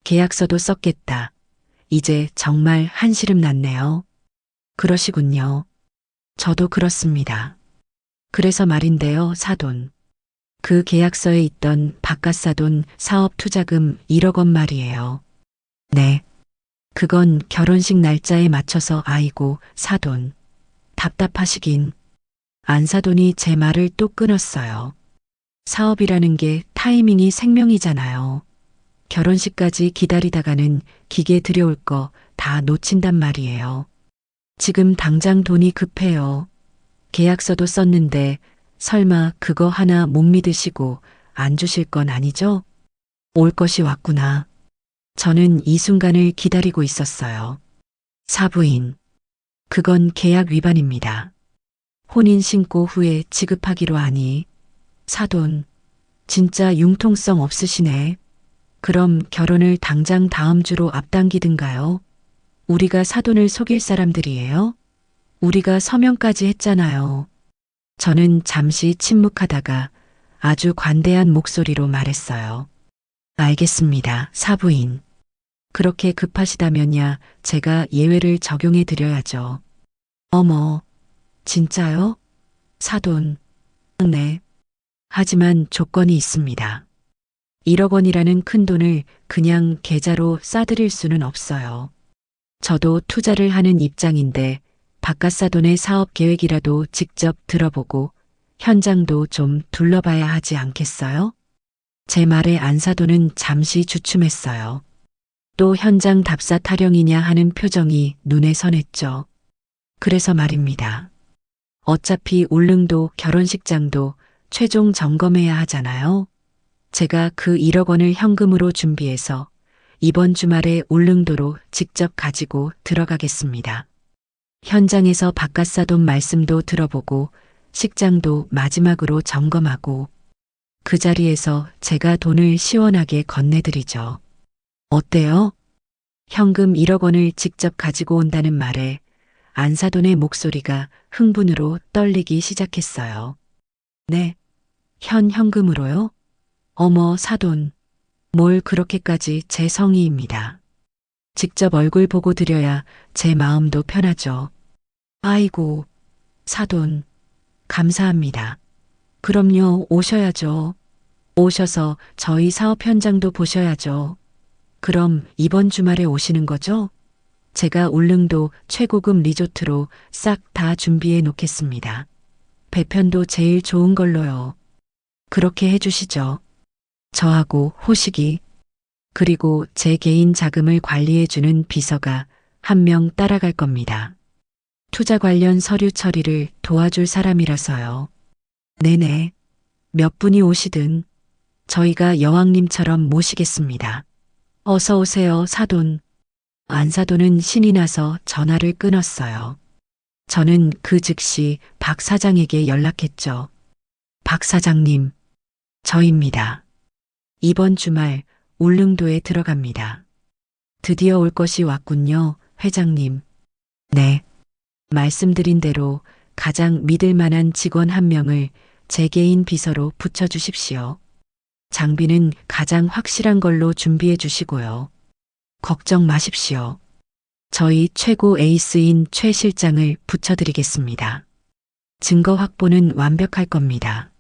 계약서도 썼겠다. 이제 정말 한시름 났네요. 그러시군요. 저도 그렇습니다. 그래서 말인데요, 사돈. 그 계약서에 있던 바깥사돈 사업 투자금 1억 원 말이에요. 네. 그건 결혼식 날짜에 맞춰서 아이고, 사돈. 답답하시긴. 안사돈이 제 말을 또 끊었어요. 사업이라는 게 타이밍이 생명이잖아요. 결혼식까지 기다리다가는 기계 들여올 거 다 놓친단 말이에요. 지금 당장 돈이 급해요. 계약서도 썼는데 설마 그거 하나 못 믿으시고 안 주실 건 아니죠? 올 것이 왔구나. 저는 이 순간을 기다리고 있었어요. 사부인. 그건 계약 위반입니다. 혼인 신고 후에 지급하기로 하니. 사돈. 진짜 융통성 없으시네. 그럼 결혼을 당장 다음 주로 앞당기든가요? 우리가 사돈을 속일 사람들이에요? 우리가 서명까지 했잖아요. 저는 잠시 침묵하다가 아주 관대한 목소리로 말했어요. 알겠습니다, 사부인. 그렇게 급하시다면야 제가 예외를 적용해 드려야죠. 어머, 진짜요? 사돈. 네. 하지만 조건이 있습니다. 1억 원이라는 큰 돈을 그냥 계좌로 싸드릴 수는 없어요. 저도 투자를 하는 입장인데 바깥사돈의 사업 계획이라도 직접 들어보고 현장도 좀 둘러봐야 하지 않겠어요? 제 말에 안사돈은 잠시 주춤했어요. 또 현장 답사 타령이냐 하는 표정이 눈에 선했죠. 그래서 말입니다. 어차피 울릉도 결혼식장도 최종 점검해야 하잖아요. 제가 그 1억 원을 현금으로 준비해서 이번 주말에 울릉도로 직접 가지고 들어가겠습니다. 현장에서 바깥사돈 말씀도 들어보고 식장도 마지막으로 점검하고 그 자리에서 제가 돈을 시원하게 건네드리죠. 어때요? 현금 1억 원을 직접 가지고 온다는 말에 안사돈의 목소리가 흥분으로 떨리기 시작했어요. 네. 현금으로요? 어머, 사돈. 뭘 그렇게까지 제 성의입니다. 직접 얼굴 보고 드려야 제 마음도 편하죠. 아이고, 사돈. 감사합니다. 그럼요, 오셔야죠. 오셔서 저희 사업 현장도 보셔야죠. 그럼 이번 주말에 오시는 거죠? 제가 울릉도 최고급 리조트로 싹 다 준비해 놓겠습니다. 배편도 제일 좋은 걸로요. 그렇게 해주시죠. 저하고 호식이 그리고 제 개인 자금을 관리해주는 비서가 한 명 따라갈 겁니다. 투자 관련 서류 처리를 도와줄 사람이라서요. 네네. 몇 분이 오시든 저희가 여왕님처럼 모시겠습니다. 어서 오세요, 사돈. 안사돈은 신이 나서 전화를 끊었어요. 저는 그 즉시 박 사장에게 연락했죠. 박 사장님, 저입니다. 이번 주말 울릉도에 들어갑니다. 드디어 올 것이 왔군요, 회장님. 네. 말씀드린 대로 가장 믿을 만한 직원 한 명을 제 개인 비서로 붙여주십시오. 장비는 가장 확실한 걸로 준비해 주시고요. 걱정 마십시오. 저희 최고 에이스인 최 실장을 붙여드리겠습니다. 증거 확보는 완벽할 겁니다.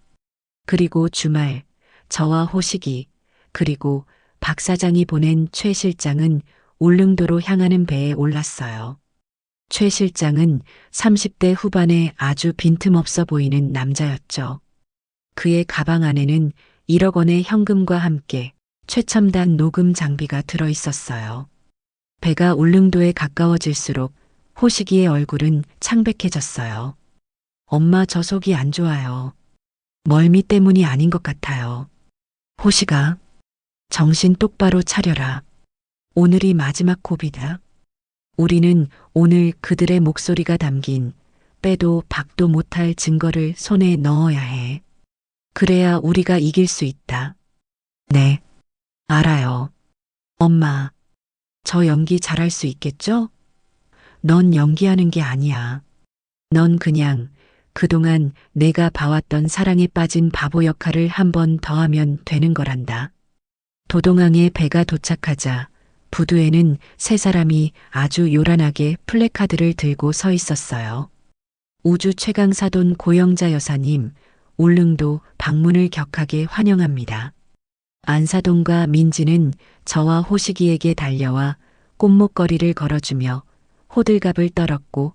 그리고 주말 저와 호식이 그리고 박 사장이 보낸 최 실장은 울릉도로 향하는 배에 올랐어요. 최 실장은 30대 후반에 아주 빈틈없어 보이는 남자였죠. 그의 가방 안에는 1억 원의 현금과 함께 최첨단 녹음 장비가 들어 있었어요. 배가 울릉도에 가까워질수록 호식이의 얼굴은 창백해졌어요. 엄마, 저 속이 안 좋아요. 멀미 때문이 아닌 것 같아요. 호식아, 정신 똑바로 차려라. 오늘이 마지막 고비다. 우리는 오늘 그들의 목소리가 담긴 빼도 박도 못할 증거를 손에 넣어야 해. 그래야 우리가 이길 수 있다. 네, 알아요. 엄마, 저 연기 잘할 수 있겠죠? 넌 연기하는 게 아니야. 넌 그냥 그동안 내가 봐왔던 사랑에 빠진 바보 역할을 한 번 더 하면 되는 거란다. 도동항에 배가 도착하자 부두에는 세 사람이 아주 요란하게 플래카드를 들고 서 있었어요. 우주 최강 사돈 고영자 여사님, 울릉도 방문을 격하게 환영합니다. 안사돈과 민지는 저와 호식이에게 달려와 꽃목걸이를 걸어주며 호들갑을 떨었고,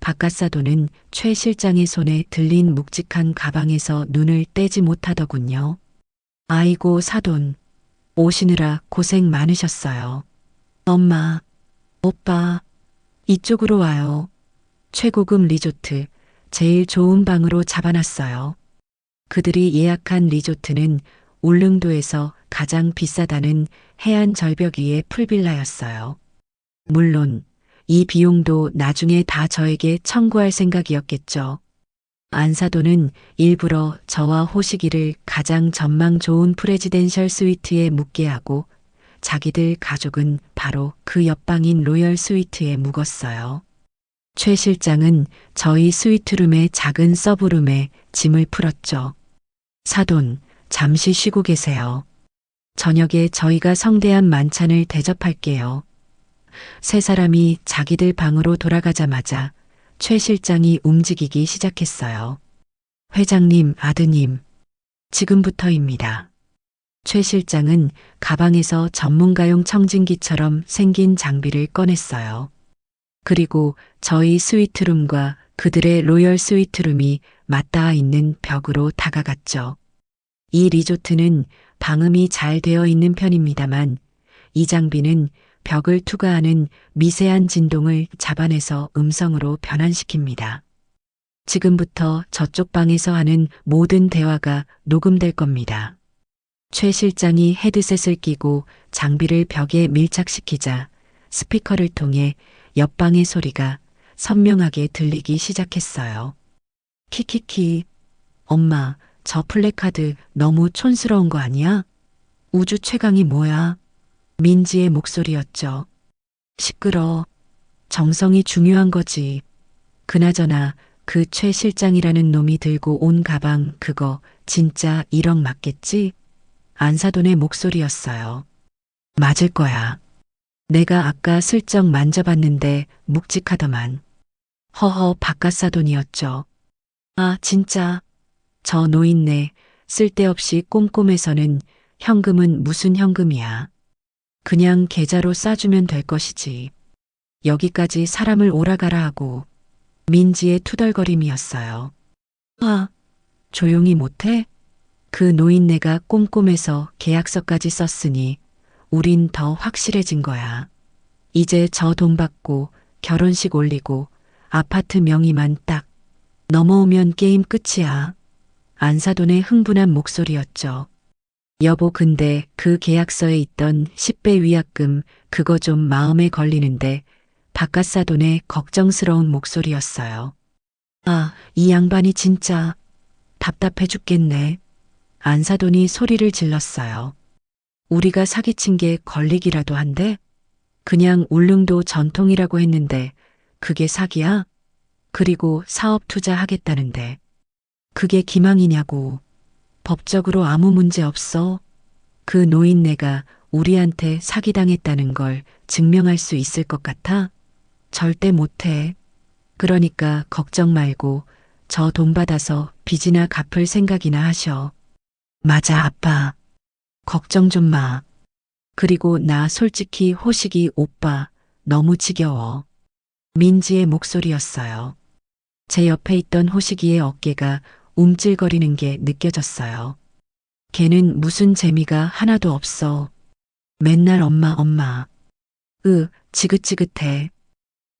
박갓사돈은 최 실장의 손에 들린 묵직한 가방에서 눈을 떼지 못하더군요. 아이고 사돈, 오시느라 고생 많으셨어요. 엄마, 오빠, 이쪽으로 와요. 최고급 리조트, 제일 좋은 방으로 잡아놨어요. 그들이 예약한 리조트는 울릉도에서 가장 비싸다는 해안 절벽 위의 풀빌라였어요. 물론 이 비용도 나중에 다 저에게 청구할 생각이었겠죠. 안사돈은 일부러 저와 호식이를 가장 전망 좋은 프레지덴셜 스위트에 묵게 하고 자기들 가족은 바로 그 옆방인 로열 스위트에 묵었어요. 최 실장은 저희 스위트룸의 작은 서브룸에 짐을 풀었죠. 사돈, 잠시 쉬고 계세요. 저녁에 저희가 성대한 만찬을 대접할게요. 세 사람이 자기들 방으로 돌아가자마자 최 실장이 움직이기 시작했어요. 회장님, 아드님, 지금부터입니다. 최 실장은 가방에서 전문가용 청진기처럼 생긴 장비를 꺼냈어요. 그리고 저희 스위트룸과 그들의 로열 스위트룸이 맞닿아 있는 벽으로 다가갔죠. 이 리조트는 방음이 잘 되어 있는 편입니다만 이 장비는 벽을 투과하는 미세한 진동을 잡아내서 음성으로 변환시킵니다. 지금부터 저쪽 방에서 하는 모든 대화가 녹음될 겁니다. 최 실장이 헤드셋을 끼고 장비를 벽에 밀착시키자 스피커를 통해 옆방의 소리가 선명하게 들리기 시작했어요. 키키키, 엄마, 저 플래카드 너무 촌스러운 거 아니야? 우주 최강이 뭐야? 민지의 목소리였죠. 시끄러. 정성이 중요한 거지. 그나저나 그 최 실장이라는 놈이 들고 온 가방 그거 진짜 1억 맞겠지? 안사돈의 목소리였어요. 맞을 거야. 내가 아까 슬쩍 만져봤는데 묵직하더만. 허허, 박갓사돈이었죠. 아, 진짜. 저 노인네 쓸데없이 꼼꼼해서는 현금은 무슨 현금이야. 그냥 계좌로 싸주면 될 것이지. 여기까지 사람을 오라가라 하고. 민지의 투덜거림이었어요. 아, 조용히 못해? 그 노인네가 꼼꼼해서 계약서까지 썼으니 우린 더 확실해진 거야. 이제 저 돈 받고 결혼식 올리고 아파트 명의만 딱 넘어오면 게임 끝이야. 안사돈의 흥분한 목소리였죠. 여보, 근데 그 계약서에 있던 10배 위약금 그거 좀 마음에 걸리는데. 박갓사돈의 걱정스러운 목소리였어요. 아, 이 양반이 진짜 답답해 죽겠네. 안사돈이 소리를 질렀어요. 우리가 사기친 게 걸리기라도 한데? 그냥 울릉도 전통이라고 했는데 그게 사기야? 그리고 사업 투자하겠다는데. 그게 기망이냐고. 법적으로 아무 문제 없어. 그 노인네가 우리한테 사기당했다는 걸 증명할 수 있을 것 같아? 절대 못해. 그러니까 걱정 말고 저 돈 받아서 빚이나 갚을 생각이나 하셔. 맞아, 아빠. 걱정 좀 마. 그리고 나 솔직히 호식이 오빠 너무 지겨워. 민지의 목소리였어요. 제 옆에 있던 호식이의 어깨가 움찔거리는 게 느껴졌어요. 걔는 무슨 재미가 하나도 없어. 맨날 엄마 엄마. 지긋지긋해.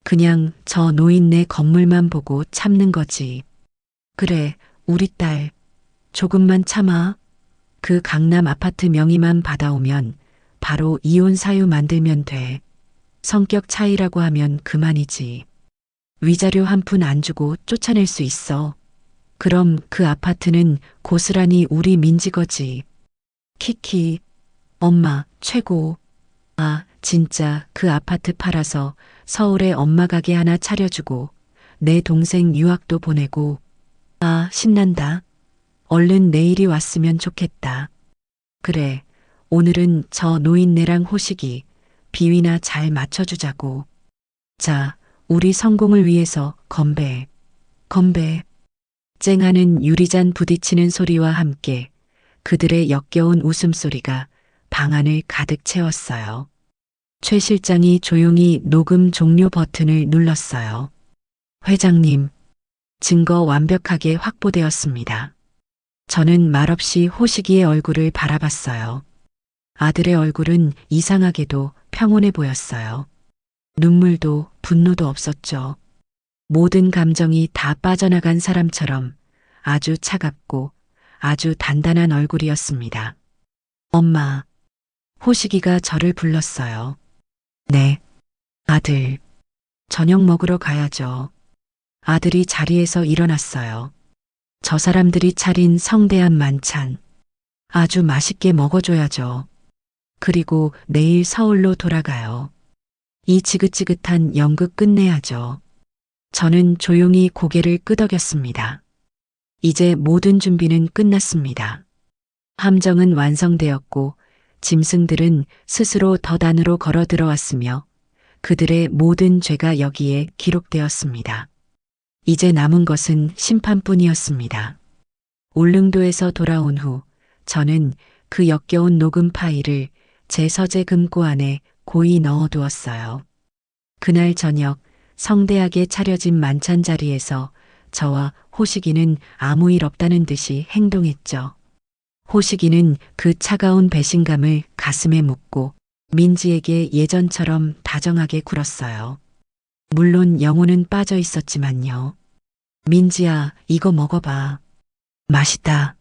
그냥 저 노인네 건물만 보고 참는 거지. 그래, 우리 딸. 조금만 참아. 그 강남 아파트 명의만 받아오면 바로 이혼 사유 만들면 돼. 성격 차이라고 하면 그만이지. 위자료 한 푼 안 주고 쫓아낼 수 있어. 그럼 그 아파트는 고스란히 우리 민지 거지. 키키. 엄마, 최고. 아, 진짜 그 아파트 팔아서 서울에 엄마 가게 하나 차려주고 내 동생 유학도 보내고. 아, 신난다. 얼른 내일이 왔으면 좋겠다. 그래, 오늘은 저 노인네랑 호식이 비위나 잘 맞춰주자고. 자, 우리 성공을 위해서 건배. 건배. 쨍하는 유리잔 부딪히는 소리와 함께 그들의 역겨운 웃음소리가 방 안을 가득 채웠어요. 최 실장이 조용히 녹음 종료 버튼을 눌렀어요. 회장님, 증거 완벽하게 확보되었습니다. 저는 말없이 호식이의 얼굴을 바라봤어요. 아들의 얼굴은 이상하게도 평온해 보였어요. 눈물도 분노도 없었죠. 모든 감정이 다 빠져나간 사람처럼 아주 차갑고 아주 단단한 얼굴이었습니다. 엄마, 호식이가 저를 불렀어요. 네, 아들, 저녁 먹으러 가야죠. 아들이 자리에서 일어났어요. 저 사람들이 차린 성대한 만찬. 아주 맛있게 먹어줘야죠. 그리고 내일 서울로 돌아가요. 이 지긋지긋한 연극 끝내야죠. 저는 조용히 고개를 끄덕였습니다. 이제 모든 준비는 끝났습니다. 함정은 완성되었고 짐승들은 스스로 덫 안으로 걸어 들어왔으며 그들의 모든 죄가 여기에 기록되었습니다. 이제 남은 것은 심판뿐이었습니다. 울릉도에서 돌아온 후 저는 그 역겨운 녹음 파일을 제 서재 금고 안에 고이 넣어두었어요. 그날 저녁 성대하게 차려진 만찬 자리에서 저와 호식이는 아무 일 없다는 듯이 행동했죠. 호식이는 그 차가운 배신감을 가슴에 묻고 민지에게 예전처럼 다정하게 굴었어요. 물론 영혼은 빠져 있었지만요. 민지야, 이거 먹어봐. 맛있다.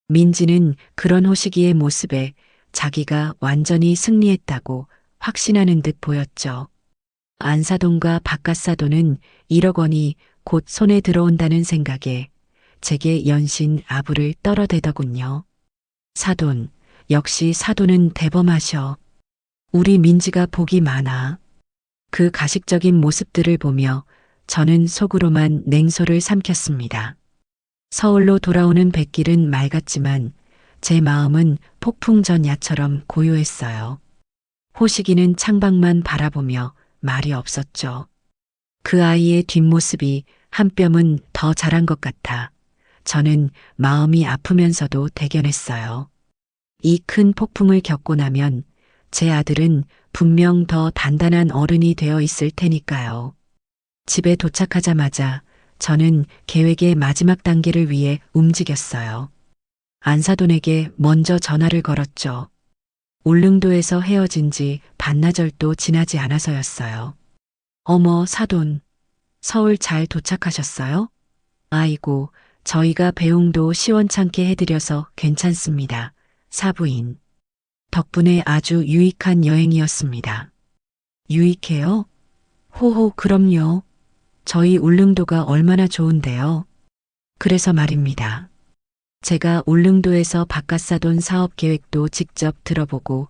민지는 그런 호식이의 모습에 자기가 완전히 승리했다고 확신하는 듯 보였죠. 안사돈과 바깥사돈은 1억 원이 곧 손에 들어온다는 생각에 제게 연신 아부를 떨어대더군요. 사돈, 역시 사돈은 대범하셔. 우리 민지가 복이 많아. 그 가식적인 모습들을 보며 저는 속으로만 냉소를 삼켰습니다. 서울로 돌아오는 뱃길은 맑았지만 제 마음은 폭풍전 야처럼 고요했어요. 호식이는 창밖만 바라보며 말이 없었죠. 그 아이의 뒷모습이 한 뼘은 더 자란 것 같아 저는 마음이 아프면서도 대견했어요. 이 큰 폭풍을 겪고 나면 제 아들은 분명 더 단단한 어른이 되어 있을 테니까요. 집에 도착하자마자 저는 계획의 마지막 단계를 위해 움직였어요. 안사돈에게 먼저 전화를 걸었죠. 울릉도에서 헤어진 지 반나절도 지나지 않아서였어요. 어머, 사돈. 서울 잘 도착하셨어요? 아이고, 저희가 배웅도 시원찮게 해드려서 괜찮습니다. 사부인. 덕분에 아주 유익한 여행이었습니다. 유익해요? 호호, 그럼요. 저희 울릉도가 얼마나 좋은데요. 그래서 말입니다. 제가 울릉도에서 바깥사돈 사업 계획도 직접 들어보고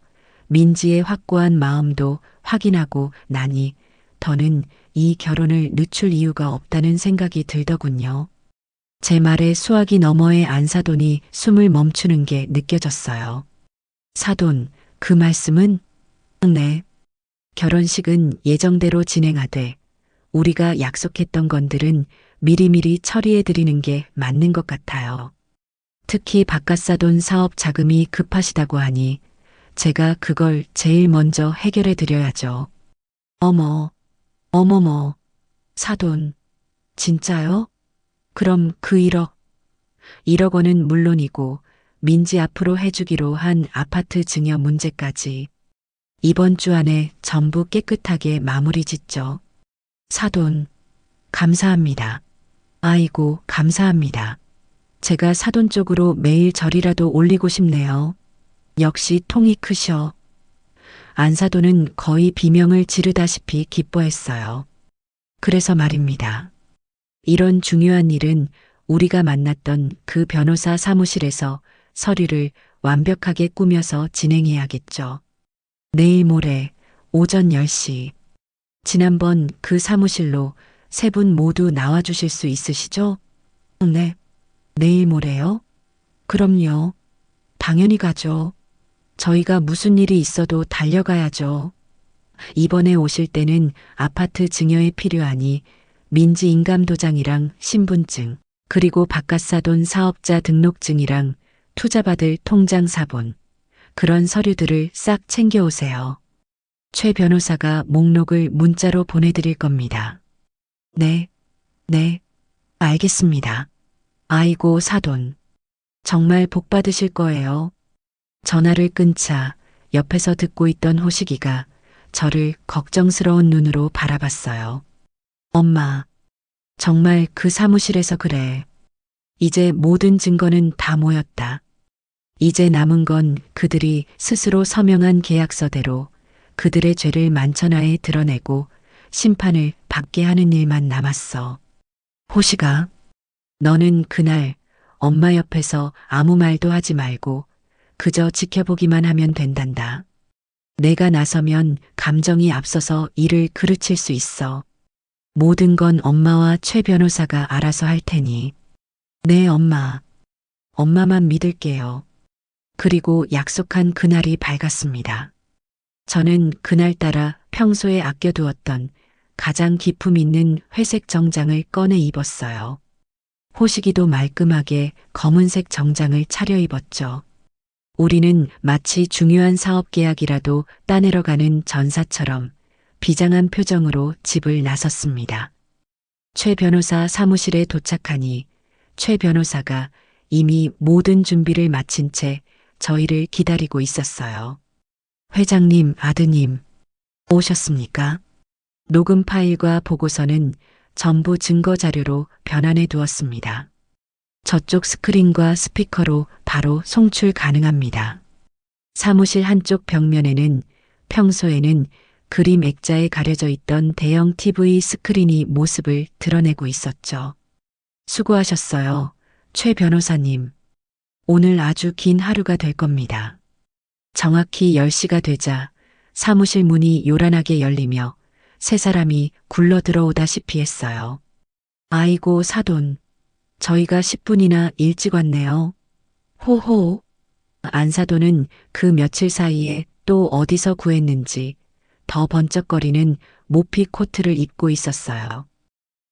민지의 확고한 마음도 확인하고 나니 더는 이 결혼을 늦출 이유가 없다는 생각이 들더군요. 제 말에 수화기 너머의 안사돈이 숨을 멈추는 게 느껴졌어요. 사돈, 그 말씀은? 네. 결혼식은 예정대로 진행하되 우리가 약속했던 건들은 미리미리 처리해드리는 게 맞는 것 같아요. 특히 바깥사돈 사업 자금이 급하시다고 하니 제가 그걸 제일 먼저 해결해 드려야죠. 어머, 어머머, 사돈, 진짜요? 그럼 그 1억 원은 물론이고 민지 앞으로 해주기로 한 아파트 증여 문제까지 이번 주 안에 전부 깨끗하게 마무리 짓죠. 사돈, 감사합니다. 아이고, 감사합니다. 제가 사돈 쪽으로 매일 절이라도 올리고 싶네요. 역시 통이 크셔. 안사돈은 거의 비명을 지르다시피 기뻐했어요. 그래서 말입니다. 이런 중요한 일은 우리가 만났던 그 변호사 사무실에서 서류를 완벽하게 꾸며서 진행해야겠죠. 내일 모레 오전 10시. 지난번 그 사무실로 세 분 모두 나와주실 수 있으시죠? 네. 내일 모레요? 그럼요. 당연히 가죠. 저희가 무슨 일이 있어도 달려가야죠. 이번에 오실 때는 아파트 증여에 필요하니 민지 인감도장이랑 신분증, 그리고 바깥사돈 사업자 등록증이랑 투자받을 통장 사본, 그런 서류들을 싹 챙겨오세요. 최 변호사가 목록을 문자로 보내드릴 겁니다. 네, 알겠습니다. 아이고, 사돈. 정말 복 받으실 거예요. 전화를 끊자 옆에서 듣고 있던 호식이가 저를 걱정스러운 눈으로 바라봤어요. 엄마, 정말 그 사무실에서 그래. 이제 모든 증거는 다 모였다. 이제 남은 건 그들이 스스로 서명한 계약서대로 그들의 죄를 만천하에 드러내고 심판을 받게 하는 일만 남았어. 호식아, 너는 그날 엄마 옆에서 아무 말도 하지 말고 그저 지켜보기만 하면 된단다. 내가 나서면 감정이 앞서서 일을 그르칠 수 있어. 모든 건 엄마와 최 변호사가 알아서 할 테니. 네, 엄마. 엄마만 믿을게요. 그리고 약속한 그날이 밝았습니다. 저는 그날따라 평소에 아껴두었던 가장 기품 있는 회색 정장을 꺼내 입었어요. 호식이도 말끔하게 검은색 정장을 차려입었죠. 우리는 마치 중요한 사업 계약이라도 따내러 가는 전사처럼 비장한 표정으로 집을 나섰습니다. 최 변호사 사무실에 도착하니 최 변호사가 이미 모든 준비를 마친 채 저희를 기다리고 있었어요. 회장님, 아드님, 오셨습니까? 녹음 파일과 보고서는 전부 증거 자료로 변환해 두었습니다. 저쪽 스크린과 스피커로 바로 송출 가능합니다. 사무실 한쪽 벽면에는 평소에는 그림 액자에 가려져 있던 대형 TV 스크린이 모습을 드러내고 있었죠. 수고하셨어요, 최 변호사님. 오늘 아주 긴 하루가 될 겁니다. 정확히 10시가 되자 사무실 문이 요란하게 열리며 세 사람이 굴러 들어오다시피 했어요. 아이고, 사돈. 저희가 10분이나 일찍 왔네요. 호호. 안사돈은 그 며칠 사이에 또 어디서 구했는지 더 번쩍거리는 모피 코트를 입고 있었어요.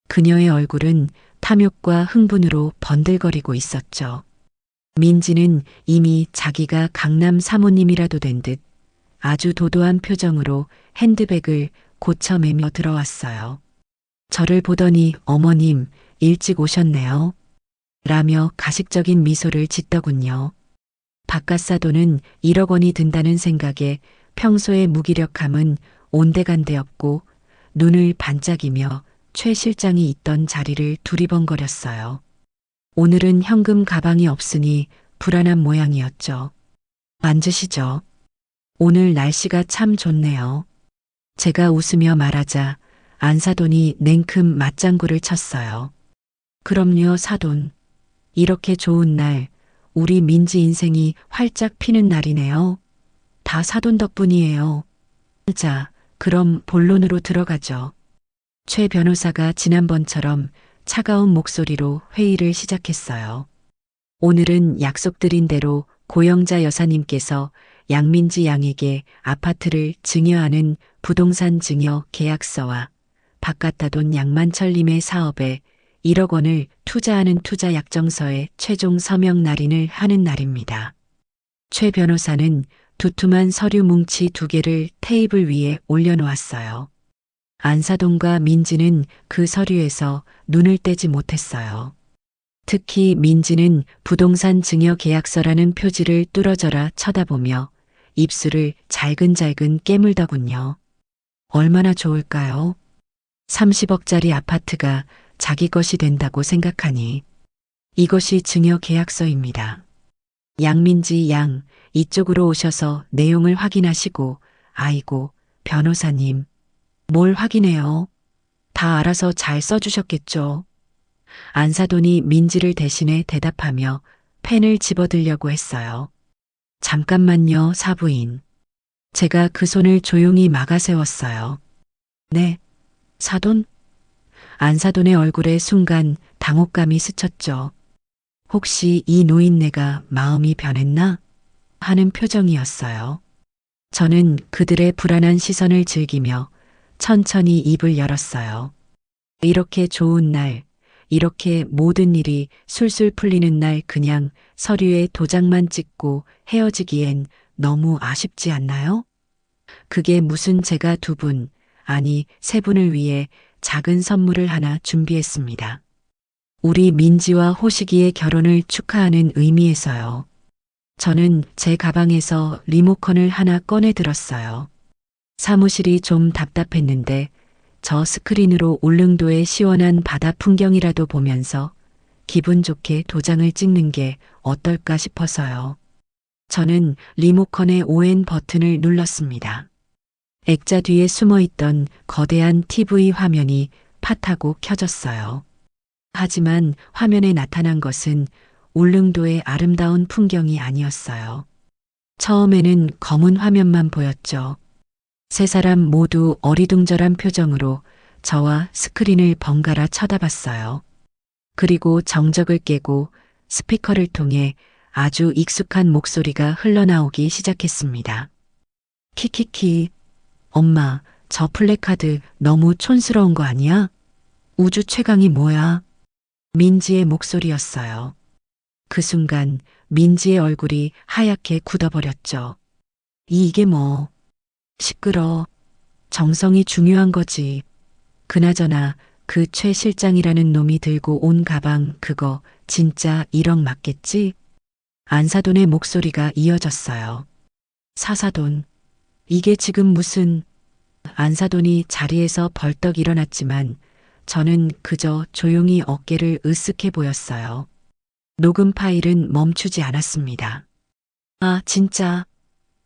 그녀의 얼굴은 탐욕과 흥분으로 번들거리고 있었죠. 민지는 이미 자기가 강남 사모님이라도 된 듯 아주 도도한 표정으로 핸드백을 고쳐매며 들어왔어요. 저를 보더니 어머님 일찍 오셨네요. 라며 가식적인 미소를 짓더군요. 바깥사돈은 1억 원이 든다는 생각에 평소의 무기력함은 온데간데 없고 눈을 반짝이며 최 실장이 있던 자리를 두리번거렸어요. 오늘은 현금 가방이 없으니 불안한 모양이었죠. 앉으시죠. 오늘 날씨가 참 좋네요. 제가 웃으며 말하자 안사돈이 냉큼 맞장구를 쳤어요. 그럼요, 사돈. 이렇게 좋은 날 우리 민지 인생이 활짝 피는 날이네요. 다 사돈 덕분이에요. 자, 그럼 본론으로 들어가죠. 최 변호사가 지난번처럼 차가운 목소리로 회의를 시작했어요. 오늘은 약속드린 대로 고영자 여사님께서 양민지 양에게 아파트를 증여하는 부동산 증여 계약서와 바깥다돈 양만철님의 사업에 1억 원을 투자하는 투자 약정서에 최종 서명 날인을 하는 날입니다. 최 변호사는 두툼한 서류 뭉치 2개를 테이블 위에 올려놓았어요. 안사돈과 민지는 그 서류에서 눈을 떼지 못했어요. 특히 민지는 부동산 증여 계약서라는 표지를 뚫어져라 쳐다보며 입술을 잘근잘근 깨물더군요. 얼마나 좋을까요? 30억짜리 아파트가 자기 것이 된다고 생각하니. 이것이 증여 계약서입니다. 양민지 양, 이쪽으로 오셔서 내용을 확인하시고, 아이고, 변호사님, 뭘 확인해요? 다 알아서 잘 써주셨겠죠? 안사돈이 민지를 대신해 대답하며 펜을 집어들려고 했어요. 잠깐만요, 사부인. 제가 그 손을 조용히 막아세웠어요. 네, 사돈? 안사돈의 얼굴에 순간 당혹감이 스쳤죠. 혹시 이 노인네가 마음이 변했나? 하는 표정이었어요. 저는 그들의 불안한 시선을 즐기며 천천히 입을 열었어요. 이렇게 좋은 날, 이렇게 모든 일이 술술 풀리는 날 그냥 서류에 도장만 찍고 헤어지기엔 너무 아쉽지 않나요? 그게 무슨 제가 2분, 아니 3분을 위해 작은 선물을 하나 준비했습니다. 우리 민지와 호식이의 결혼을 축하하는 의미에서요. 저는 제 가방에서 리모컨을 하나 꺼내 들었어요. 사무실이 좀 답답했는데 저 스크린으로 울릉도의 시원한 바다 풍경이라도 보면서 기분 좋게 도장을 찍는 게 어떨까 싶어서요. 저는 리모컨의 ON 버튼을 눌렀습니다. 액자 뒤에 숨어있던 거대한 TV 화면이 팟하고 켜졌어요. 하지만 화면에 나타난 것은 울릉도의 아름다운 풍경이 아니었어요. 처음에는 검은 화면만 보였죠. 3사람 모두 어리둥절한 표정으로 저와 스크린을 번갈아 쳐다봤어요. 그리고 정적을 깨고 스피커를 통해 아주 익숙한 목소리가 흘러나오기 시작했습니다. 키키키, 엄마, 저 플래카드 너무 촌스러운 거 아니야? 우주 최강이 뭐야? 민지의 목소리였어요. 그 순간 민지의 얼굴이 하얗게 굳어버렸죠. 이게 뭐? 시끄러. 정성이 중요한 거지. 그나저나 그 최 실장이라는 놈이 들고 온 가방 그거 진짜 1억 맞겠지? 안사돈의 목소리가 이어졌어요. 사사돈. 이게 지금 무슨... 안사돈이 자리에서 벌떡 일어났지만 저는 그저 조용히 어깨를 으쓱해 보였어요. 녹음 파일은 멈추지 않았습니다. 아, 진짜.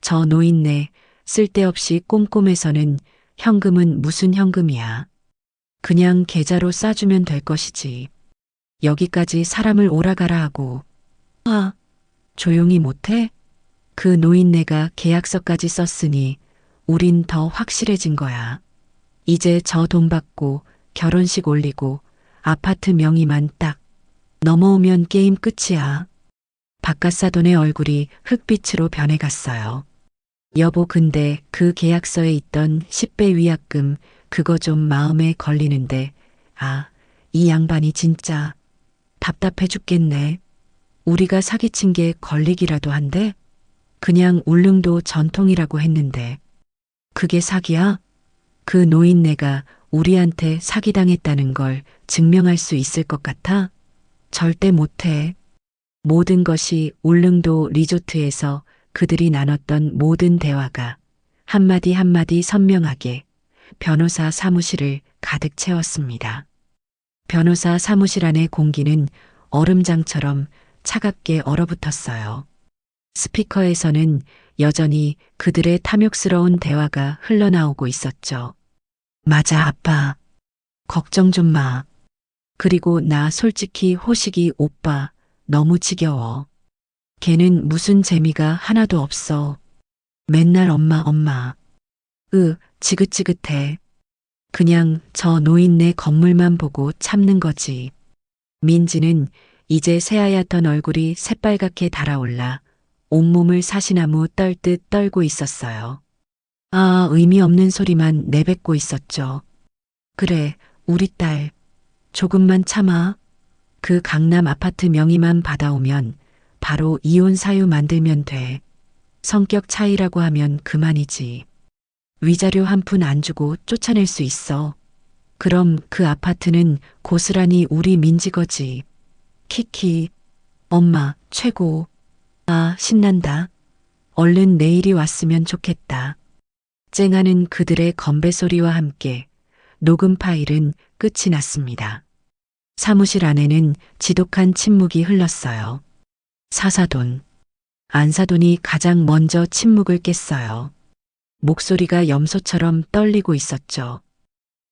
저 노인네 쓸데없이 꼼꼼해서는 현금은 무슨 현금이야. 그냥 계좌로 싸주면 될 것이지. 여기까지 사람을 오라가라 하고. 아, 조용히 못해? 그 노인네가 계약서까지 썼으니 우린 더 확실해진 거야. 이제 저 돈 받고 결혼식 올리고 아파트 명의만 딱 넘어오면 게임 끝이야. 바깥사돈의 얼굴이 흑빛으로 변해갔어요. 여보, 근데 그 계약서에 있던 10배 위약금 그거 좀 마음에 걸리는데, 아, 이 양반이 진짜 답답해 죽겠네. 우리가 사기친 게 걸리기라도 한데? 그냥 울릉도 전통이라고 했는데. 그게 사기야? 그 노인네가 우리한테 사기당했다는 걸 증명할 수 있을 것 같아? 절대 못해. 모든 것이 울릉도 리조트에서 그들이 나눴던 모든 대화가 한마디 한마디 선명하게 변호사 사무실을 가득 채웠습니다. 변호사 사무실 안의 공기는 얼음장처럼 차갑게 얼어붙었어요. 스피커에서는 여전히 그들의 탐욕스러운 대화가 흘러나오고 있었죠. 맞아, 아빠. 걱정 좀 마. 그리고 나 솔직히 호식이 오빠 너무 지겨워. 걔는 무슨 재미가 하나도 없어. 맨날 엄마, 엄마. 지긋지긋해. 그냥 저 노인네 건물만 보고 참는 거지. 민지는 이제 새하얗던 얼굴이 새빨갛게 달아올라 온몸을 사시나무 떨듯 떨고 있었어요. 아, 의미 없는 소리만 내뱉고 있었죠. 그래, 우리 딸. 조금만 참아. 그 강남 아파트 명의만 받아오면 바로 이혼 사유 만들면 돼. 성격 차이라고 하면 그만이지. 위자료 한 푼 안 주고 쫓아낼 수 있어. 그럼 그 아파트는 고스란히 우리 민지 거지. 키키. 엄마, 최고. 아, 신난다. 얼른 내일이 왔으면 좋겠다. 쨍하는 그들의 건배 소리와 함께 녹음 파일은 끝이 났습니다. 사무실 안에는 지독한 침묵이 흘렀어요. 사사돈. 안사돈이 가장 먼저 침묵을 깼어요. 목소리가 염소처럼 떨리고 있었죠.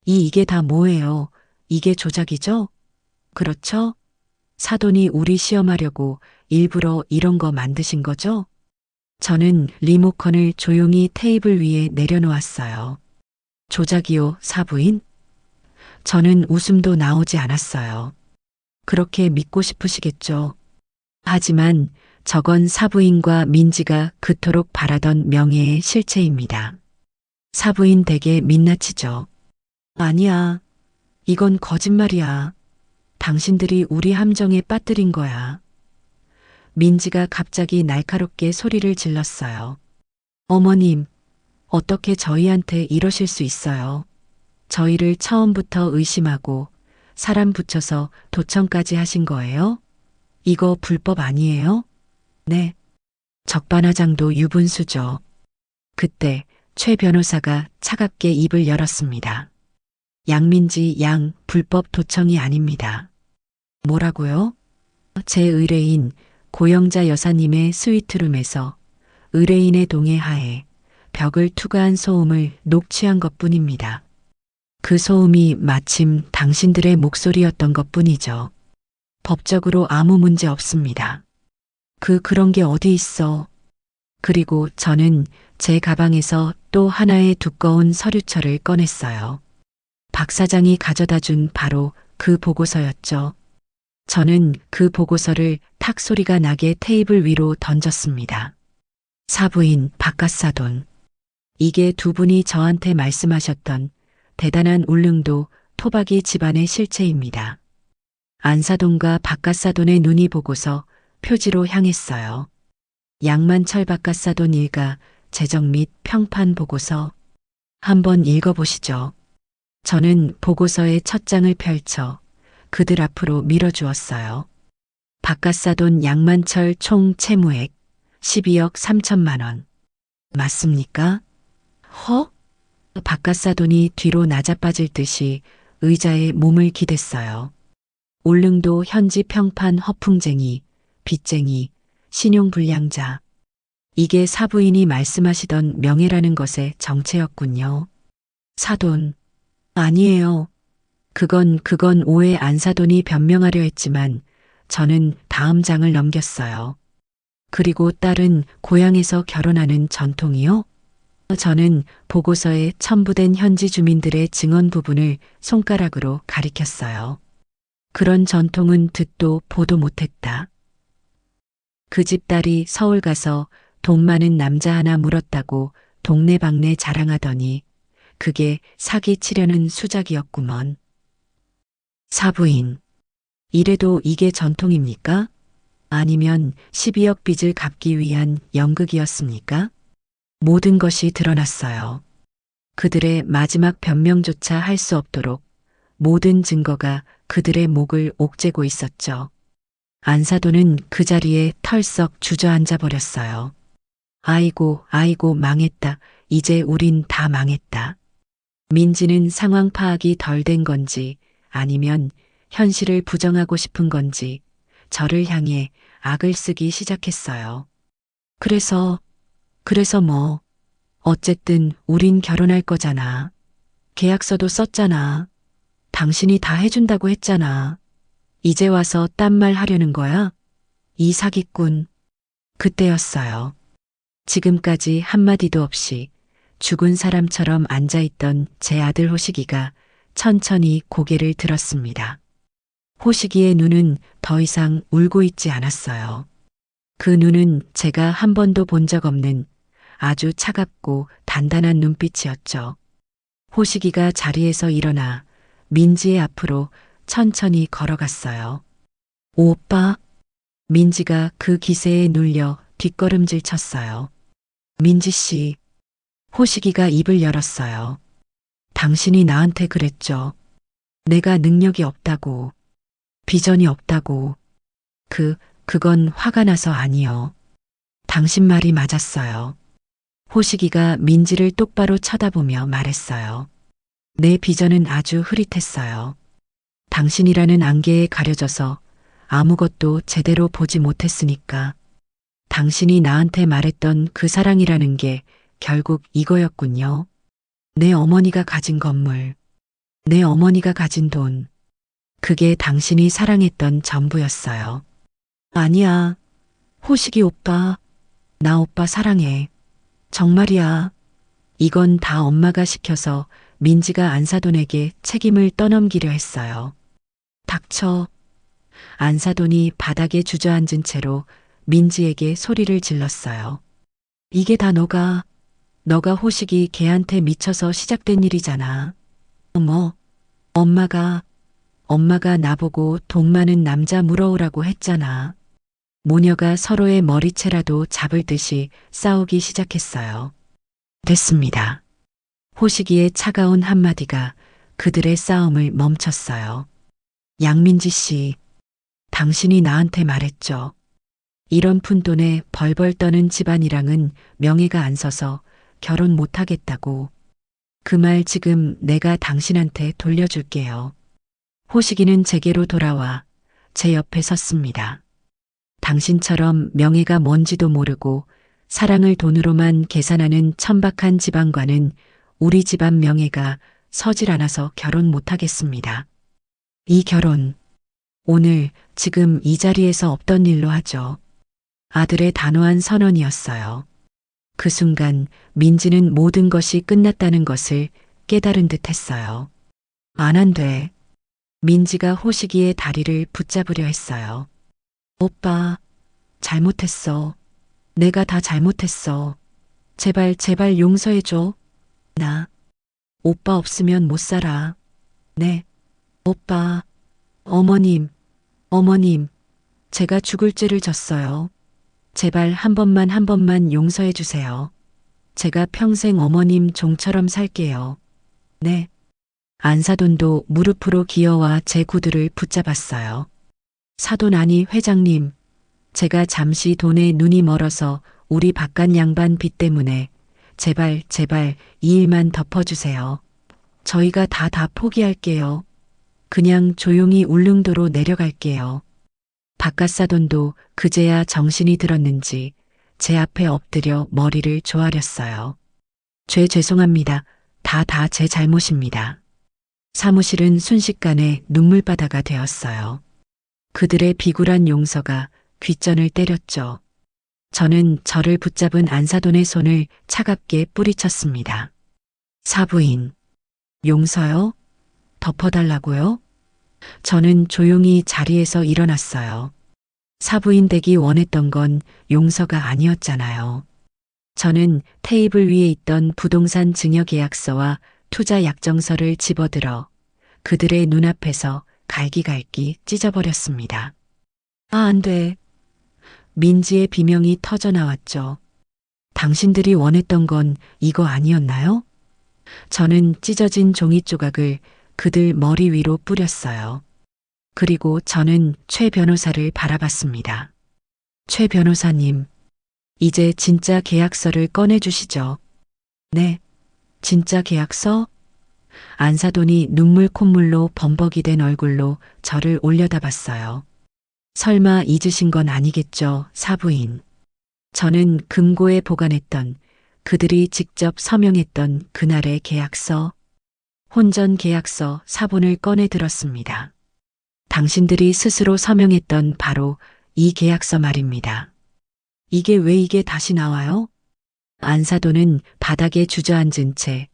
이게 다 뭐예요? 이게 조작이죠? 그렇죠? 사돈이 우리 시험하려고 일부러 이런 거 만드신 거죠? 저는 리모컨을 조용히 테이블 위에 내려놓았어요. 조작이요, 사부인? 저는 웃음도 나오지 않았어요. 그렇게 믿고 싶으시겠죠. 하지만 저건 사부인과 민지가 그토록 바라던 명예의 실체입니다. 사부인 댁에 민낯이죠. 아니야. 이건 거짓말이야. 당신들이 우리 함정에 빠뜨린 거야. 민지가 갑자기 날카롭게 소리를 질렀어요. 어머님, 어떻게 저희한테 이러실 수 있어요? 저희를 처음부터 의심하고 사람 붙여서 도청까지 하신 거예요? 이거 불법 아니에요? 네. 적반하장도 유분수죠. 그때 최 변호사가 차갑게 입을 열었습니다. 양민지 양 불법 도청이 아닙니다. 뭐라고요? 제 의뢰인 고영자 여사님의 스위트룸에서 의뢰인의 동의 하에 벽을 투과한 소음을 녹취한 것뿐입니다. 그 소음이 마침 당신들의 목소리였던 것뿐이죠. 법적으로 아무 문제 없습니다. 그런 게 어디 있어. 그리고 저는 제 가방에서 또 하나의 두꺼운 서류철을 꺼냈어요. 박 사장이 가져다 준 바로 그 보고서였죠. 저는 그 보고서를 탁 소리가 나게 테이블 위로 던졌습니다. 사부인 박갓사돈. 이게 두 분이 저한테 말씀하셨던 대단한 울릉도 토박이 집안의 실체입니다. 안사돈과 박갓사돈의 눈이 보고서 표지로 향했어요. 양만철 박갓사돈 일가 제정 및 평판 보고서 한번 읽어보시죠. 저는 보고서의 첫 장을 펼쳐 그들 앞으로 밀어주었어요. 박갓사돈 양만철 총 채무액 12억 3천만 원. 맞습니까? 허? 박갓사돈이 뒤로 낮아빠질 듯이 의자에 몸을 기댔어요. 울릉도 현지 평판 허풍쟁이, 빚쟁이, 신용불량자. 이게 사부인이 말씀하시던 명예라는 것의 정체였군요. 사돈. 아니에요. 그건 오해 안사돈이 변명하려 했지만 저는 다음 장을 넘겼어요. 그리고 딸은 고향에서 결혼하는 전통이요? 저는 보고서에 첨부된 현지 주민들의 증언 부분을 손가락으로 가리켰어요. 그런 전통은 듣도 보도 못했다. 그 집 딸이 서울 가서 돈 많은 남자 하나 물었다고 동네방네 자랑하더니 그게 사기 치려는 수작이었구먼. 사부인. 이래도 이게 전통입니까? 아니면 12억 빚을 갚기 위한 연극이었습니까? 모든 것이 드러났어요. 그들의 마지막 변명조차 할 수 없도록 모든 증거가 그들의 목을 옥죄고 있었죠. 안사돈은 그 자리에 털썩 주저앉아 버렸어요. 아이고, 망했다. 이제 우린 다 망했다. 민지는 상황 파악이 덜 된 건지 아니면 현실을 부정하고 싶은 건지 저를 향해 악을 쓰기 시작했어요. 그래서 뭐, 어쨌든 우린 결혼할 거잖아. 계약서도 썼잖아. 당신이 다 해준다고 했잖아. 이제 와서 딴 말 하려는 거야? 이 사기꾼. 그때였어요. 지금까지 한마디도 없이 죽은 사람처럼 앉아있던 제 아들 호식이가 천천히 고개를 들었습니다. 호식이의 눈은 더 이상 울고 있지 않았어요. 그 눈은 제가 한 번도 본 적 없는 아주 차갑고 단단한 눈빛이었죠. 호식이가 자리에서 일어나 민지의 앞으로 천천히 걸어갔어요. 오빠? 민지가 그 기세에 눌려 뒷걸음질 쳤어요. 민지 씨, 호식이가 입을 열었어요. 당신이 나한테 그랬죠. 내가 능력이 없다고, 비전이 없다고. 그건 화가 나서 아니요. 당신 말이 맞았어요. 호식이가 민지를 똑바로 쳐다보며 말했어요. 내 비전은 아주 흐릿했어요. 당신이라는 안개에 가려져서 아무것도 제대로 보지 못했으니까. 당신이 나한테 말했던 그 사랑이라는 게 결국 이거였군요. 내 어머니가 가진 건물, 내 어머니가 가진 돈, 그게 당신이 사랑했던 전부였어요. 아니야, 호식이 오빠, 나 오빠 사랑해. 정말이야. 이건 다 엄마가 시켜서 민지가 안사돈에게 책임을 떠넘기려 했어요. 닥쳐. 안사돈이 바닥에 주저앉은 채로 민지에게 소리를 질렀어요. 이게 다 너가 호식이 걔한테 미쳐서 시작된 일이잖아. 어머, 엄마가 나보고 돈 많은 남자 물어오라고 했잖아. 모녀가 서로의 머리채라도 잡을 듯이 싸우기 시작했어요. 됐습니다. 호식이의 차가운 한마디가 그들의 싸움을 멈췄어요. 양민지 씨, 당신이 나한테 말했죠. 이런 푼돈에 벌벌 떠는 집안이랑은 명예가 안 서서 결혼 못 하겠다고. 그 말 지금 내가 당신한테 돌려줄게요. 호식이는 제게로 돌아와 제 옆에 섰습니다. 당신처럼 명예가 뭔지도 모르고 사랑을 돈으로만 계산하는 천박한 집안과는 우리 집안 명예가 서질 않아서 결혼 못 하겠습니다. 이 결혼, 오늘 지금 이 자리에서 없던 일로 하죠. 아들의 단호한 선언이었어요. 그 순간 민지는 모든 것이 끝났다는 것을 깨달은 듯 했어요. 안 돼. 민지가 호식이의 다리를 붙잡으려 했어요. 오빠, 잘못했어. 내가 다 잘못했어. 제발 용서해줘. 나 오빠 없으면 못 살아. 네. 오빠, 어머님, 제가 죽을 죄를 졌어요. 제발 한 번만 용서해 주세요. 제가 평생 어머님 종처럼 살게요. 네. 안사돈도 무릎으로 기어와 제 구두를 붙잡았어요. 사돈 아니 회장님, 제가 잠시 돈에 눈이 멀어서 우리 바깥 양반 빚 때문에 제발 이 일만 덮어주세요. 저희가 다 포기할게요. 그냥 조용히 울릉도로 내려갈게요. 바깥사돈도 그제야 정신이 들었는지 제 앞에 엎드려 머리를 조아렸어요. 죄송합니다. 다 제 잘못입니다. 사무실은 순식간에 눈물바다가 되었어요. 그들의 비굴한 용서가 귓전을 때렸죠. 저는 저를 붙잡은 안사돈의 손을 차갑게 뿌리쳤습니다. 사부인, 용서요? 덮어달라고요? 저는 조용히 자리에서 일어났어요. 사부인 되기 원했던 건 용서가 아니었잖아요. 저는 테이블 위에 있던 부동산 증여계약서와 투자 약정서를 집어들어 그들의 눈앞에서 갈기갈기 찢어버렸습니다. 안 돼. 민지의 비명이 터져나왔죠. 당신들이 원했던 건 이거 아니었나요? 저는 찢어진 종이 조각을 그들 머리 위로 뿌렸어요. 그리고 저는 최 변호사를 바라봤습니다. 최 변호사님, 이제 진짜 계약서를 꺼내주시죠. 네, 진짜 계약서? 안사돈이 눈물 콧물로 범벅이 된 얼굴로 저를 올려다봤어요. 설마 잊으신 건 아니겠죠, 사부인. 저는 금고에 보관했던 그들이 직접 서명했던 그날의 계약서, 혼전 계약서 사본을 꺼내 들었습니다. 당신들이 스스로 서명했던 바로 이 계약서 말입니다. 이게 다시 나와요? 안사돈은 바닥에 주저앉은 채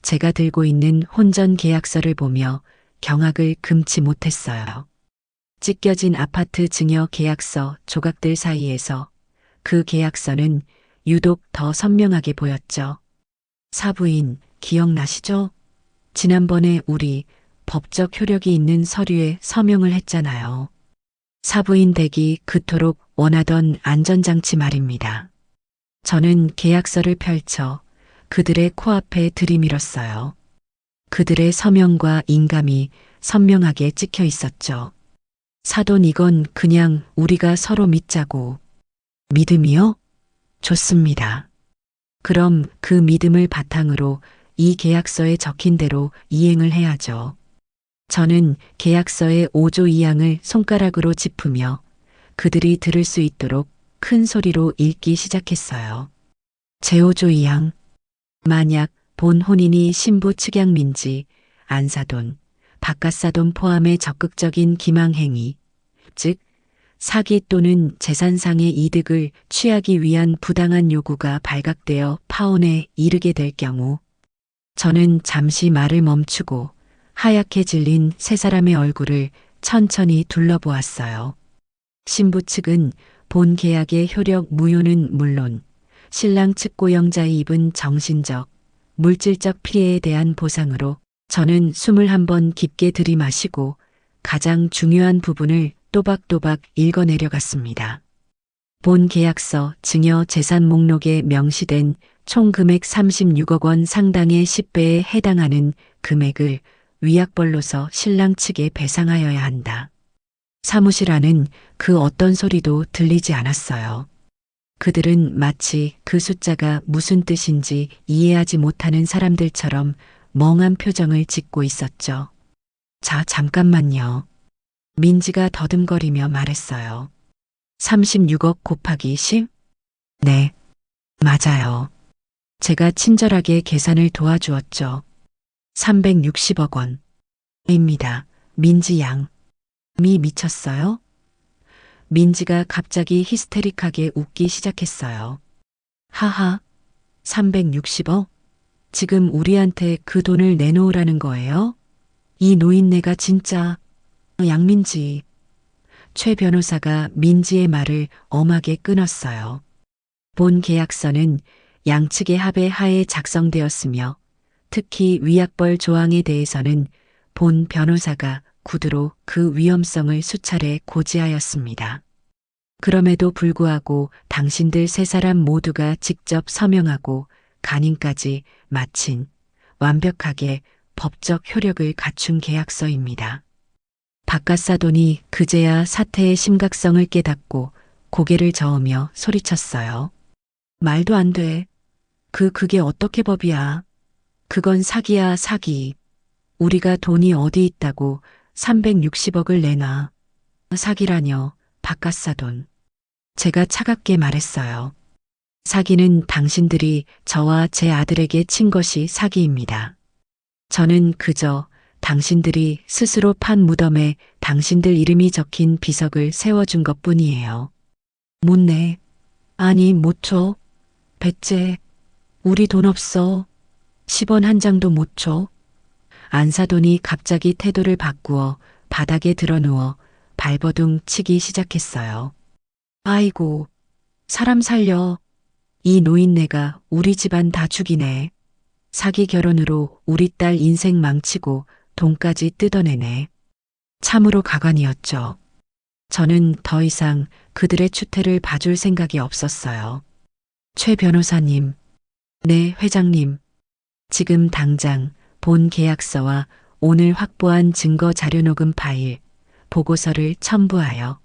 제가 들고 있는 혼전 계약서를 보며 경악을 금치 못했어요. 찢겨진 아파트 증여 계약서 조각들 사이에서 그 계약서는 유독 더 선명하게 보였죠. 사부인, 기억나시죠? 지난번에 우리 법적 효력이 있는 서류에 서명을 했잖아요. 사부인 댁이 그토록 원하던 안전장치 말입니다. 저는 계약서를 펼쳐 그들의 코앞에 들이밀었어요. 그들의 서명과 인감이 선명하게 찍혀 있었죠. 사돈, 이건 그냥 우리가 서로 믿자고. 믿음이요? 좋습니다. 그럼 그 믿음을 바탕으로 이 계약서에 적힌 대로 이행을 해야죠. 저는 계약서의 5조 2항을 손가락으로 짚으며 그들이 들을 수 있도록 큰 소리로 읽기 시작했어요. 제5조 2항. 만약 본 혼인이 신부 측양 민지, 안사돈, 바깥사돈 포함의 적극적인 기망행위, 즉 사기 또는 재산상의 이득을 취하기 위한 부당한 요구가 발각되어 파혼에 이르게 될 경우, 저는 잠시 말을 멈추고 하얗게 질린 세 사람의 얼굴을 천천히 둘러보았어요. 신부 측은 본 계약의 효력 무효는 물론 신랑 측 고영자의 입은 정신적, 물질적 피해에 대한 보상으로 저는 숨을 한번 깊게 들이마시고 가장 중요한 부분을 또박또박 읽어내려갔습니다. 본 계약서 증여 재산 목록에 명시된 총 금액 36억 원 상당의 10배에 해당하는 금액을 위약벌로서 신랑 측에 배상하여야 한다. 사무실 안은 그 어떤 소리도 들리지 않았어요. 그들은 마치 그 숫자가 무슨 뜻인지 이해하지 못하는 사람들처럼 멍한 표정을 짓고 있었죠. 자, 잠깐만요. 민지가 더듬거리며 말했어요. 36억 곱하기 10? 네, 맞아요. 제가 친절하게 계산을 도와주었죠. 360억 원입니다. 민지 양. 미쳤어요? 민지가 갑자기 히스테릭하게 웃기 시작했어요. 하하, 360억? 지금 우리한테 그 돈을 내놓으라는 거예요? 이 노인네가 진짜... 양민지. 최 변호사가 민지의 말을 엄하게 끊었어요. 본 계약서는 양측의 합의 하에 작성되었으며 특히 위약벌 조항에 대해서는 본 변호사가 구두로 그 위험성을 수차례 고지하였습니다. 그럼에도 불구하고 당신들 세 사람 모두가 직접 서명하고 간인까지 마친 완벽하게 법적 효력을 갖춘 계약서입니다. 바깥사돈이 그제야 사태의 심각성을 깨닫고 고개를 저으며 소리쳤어요. 말도 안 돼. 그게 어떻게 법이야. 그건 사기야, 사기. 우리가 돈이 어디 있다고 360억을 내놔. 사기라뇨, 바깥사돈. 제가 차갑게 말했어요. 사기는 당신들이 저와 제 아들에게 친 것이 사기입니다. 저는 그저 당신들이 스스로 판 무덤에 당신들 이름이 적힌 비석을 세워준 것뿐이에요. 못 내. 아니, 못 줘. 배째. 우리 돈 없어. 10원 한 장도 못 줘. 안사돈이 갑자기 태도를 바꾸어 바닥에 드러누워 발버둥 치기 시작했어요. 아이고, 사람 살려. 이 노인네가 우리 집안 다 죽이네. 사기 결혼으로 우리 딸 인생 망치고 돈까지 뜯어내네. 참으로 가관이었죠. 저는 더 이상 그들의 추태를 봐줄 생각이 없었어요. 최 변호사님, 네, 회장님. 지금 당장 본 계약서와 오늘 확보한 증거 자료 녹음 파일, 보고서를 첨부하여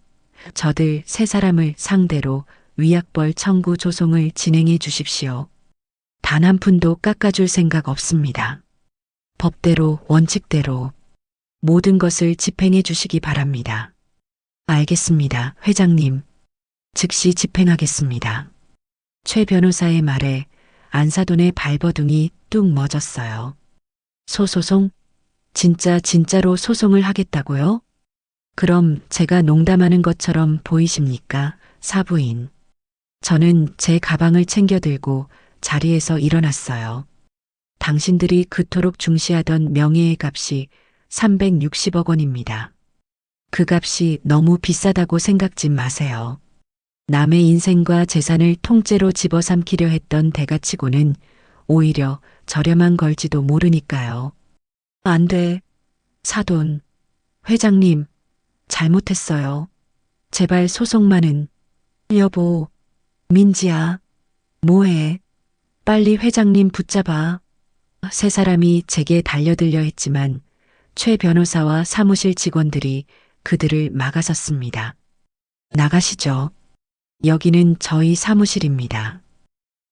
저들 세 사람을 상대로 위약벌 청구 조송을 진행해 주십시오. 단 한 푼도 깎아줄 생각 없습니다. 법대로, 원칙대로 모든 것을 집행해 주시기 바랍니다. 알겠습니다, 회장님. 즉시 집행하겠습니다. 최 변호사의 말에 안사돈의 발버둥이 뚝 멎었어요. 소소송? 진짜로 소송을 하겠다고요? 그럼 제가 농담하는 것처럼 보이십니까, 사부인? 저는 제 가방을 챙겨 들고 자리에서 일어났어요. 당신들이 그토록 중시하던 명예의 값이 360억 원입니다. 그 값이 너무 비싸다고 생각지 마세요. 남의 인생과 재산을 통째로 집어삼키려 했던 대가치고는 오히려 저렴한 걸지도 모르니까요. 안 돼. 사돈. 회장님, 잘못했어요. 제발 소송만은. 여보, 민지야. 뭐해? 빨리 회장님 붙잡아. 세 사람이 제게 달려들려 했지만 최 변호사와 사무실 직원들이 그들을 막아섰습니다. 나가시죠. 여기는 저희 사무실입니다.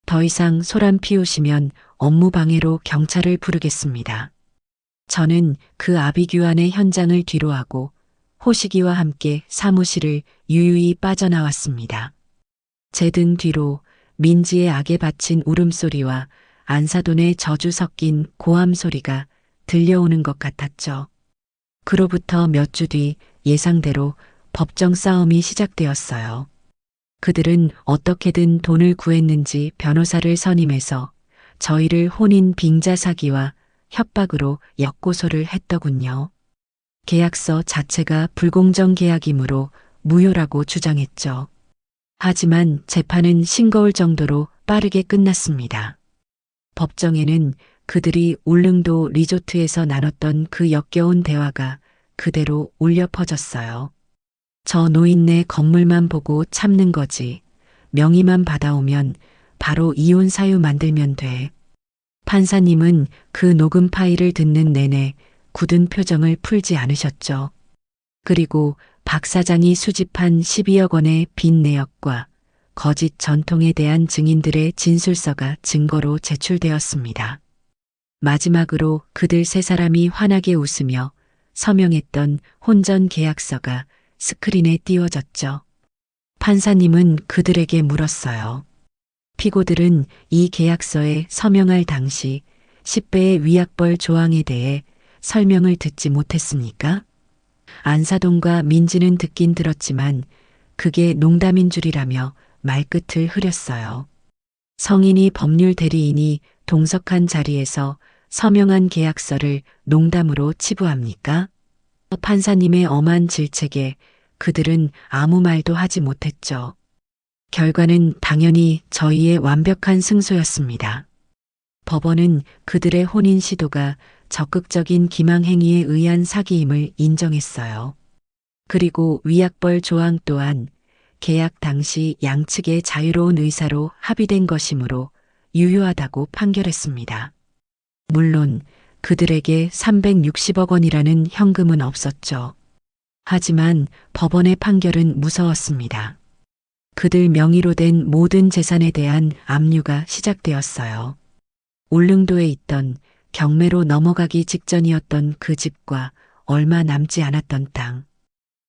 더 이상 소란 피우시면 업무 방해로 경찰을 부르겠습니다. 저는 그 아비규환의 현장을 뒤로하고 호식이와 함께 사무실을 유유히 빠져나왔습니다. 제 등 뒤로 민지의 악에 바친 울음소리와 안사돈의 저주 섞인 고함 소리가 들려오는 것 같았죠. 그로부터 몇 주 뒤 예상대로 법정 싸움이 시작되었어요. 그들은 어떻게든 돈을 구했는지 변호사를 선임해서 저희를 혼인 빙자 사기와 협박으로 역고소를 했더군요. 계약서 자체가 불공정 계약이므로 무효라고 주장했죠. 하지만 재판은 싱거울 정도로 빠르게 끝났습니다. 법정에는 그들이 울릉도 리조트에서 나눴던 그 역겨운 대화가 그대로 울려 퍼졌어요. 저 노인네 건물만 보고 참는 거지. 명의만 받아오면 바로 이혼 사유 만들면 돼. 판사님은 그 녹음 파일을 듣는 내내 굳은 표정을 풀지 않으셨죠. 그리고 박 사장이 수집한 12억 원의 빚 내역과 거짓 전통에 대한 증인들의 진술서가 증거로 제출되었습니다. 마지막으로 그들 세 사람이 환하게 웃으며 서명했던 혼전 계약서가 스크린에 띄워졌죠. 판사님은 그들에게 물었어요. 피고들은 이 계약서에 서명할 당시 10배의 위약벌 조항에 대해 설명을 듣지 못했습니까? 안사돈과 민지는 듣긴 들었지만 그게 농담인 줄이라며 말끝을 흐렸어요. 성인이 법률 대리인이 동석한 자리에서 서명한 계약서를 농담으로 치부합니까? 판사님의 엄한 질책에 그들은 아무 말도 하지 못했죠. 결과는 당연히 저희의 완벽한 승소였습니다. 법원은 그들의 혼인 시도가 적극적인 기망행위에 의한 사기임을 인정했어요. 그리고 위약벌 조항 또한 계약 당시 양측의 자유로운 의사로 합의된 것이므로 유효하다고 판결했습니다. 물론 그들에게 360억 원이라는 현금은 없었죠. 하지만 법원의 판결은 무서웠습니다. 그들 명의로 된 모든 재산에 대한 압류가 시작되었어요. 울릉도에 있던 경매로 넘어가기 직전이었던 그 집과 얼마 남지 않았던 땅.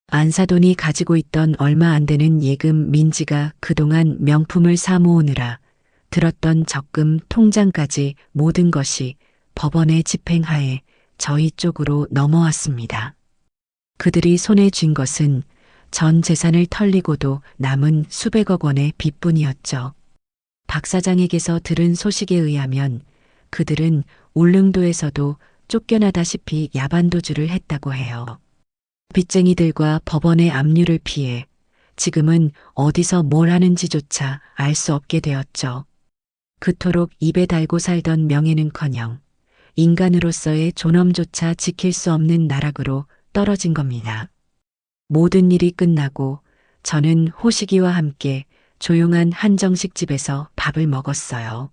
안사돈이 가지고 있던 얼마 안 되는 예금 민지가 그동안 명품을 사모으느라 들었던 적금 통장까지 모든 것이 법원의 집행하에 저희 쪽으로 넘어왔습니다. 그들이 손에 쥔 것은 전 재산을 털리고도 남은 수백억 원의 빚뿐이었죠. 박 사장에게서 들은 소식에 의하면 그들은 울릉도에서도 쫓겨나다시피 야반도주를 했다고 해요. 빚쟁이들과 법원의 압류를 피해 지금은 어디서 뭘 하는지조차 알 수 없게 되었죠. 그토록 입에 달고 살던 명예는커녕 인간으로서의 존엄조차 지킬 수 없는 나락으로 떨어진 겁니다. 모든 일이 끝나고 저는 호식이와 함께 조용한 한정식 집에서 밥을 먹었어요.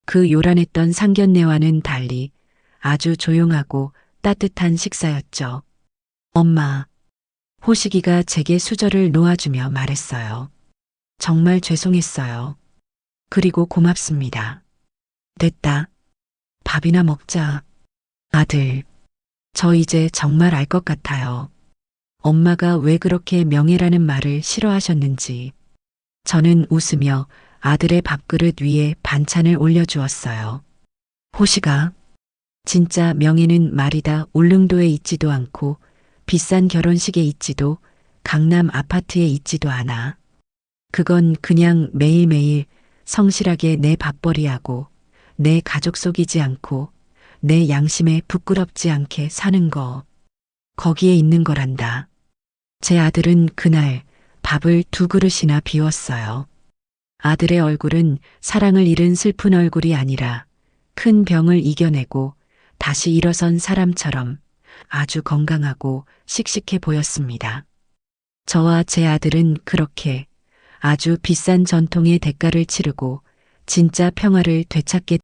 그 요란했던 상견례와는 달리 아주 조용하고 따뜻한 식사였죠. 엄마, 호식이가 제게 수저를 놓아주며 말했어요. 정말 죄송했어요. 그리고 고맙습니다. 됐다. 밥이나 먹자. 아들, 저 이제 정말 알 것 같아요. 엄마가 왜 그렇게 명예라는 말을 싫어하셨는지. 저는 웃으며 아들의 밥그릇 위에 반찬을 올려주었어요. 호식아, 진짜 명예는 말이다 울릉도에 있지도 않고 비싼 결혼식에 있지도 강남 아파트에 있지도 않아. 그건 그냥 매일매일 성실하게 내 밥벌이하고 내 가족 속이지 않고 내 양심에 부끄럽지 않게 사는 거. 거기에 있는 거란다. 제 아들은 그날 밥을 2그릇이나 비웠어요. 아들의 얼굴은 사랑을 잃은 슬픈 얼굴이 아니라 큰 병을 이겨내고 다시 일어선 사람처럼 아주 건강하고 씩씩해 보였습니다. 저와 제 아들은 그렇게 아주 비싼 전통의 대가를 치르고 진짜 평화를 되찾겠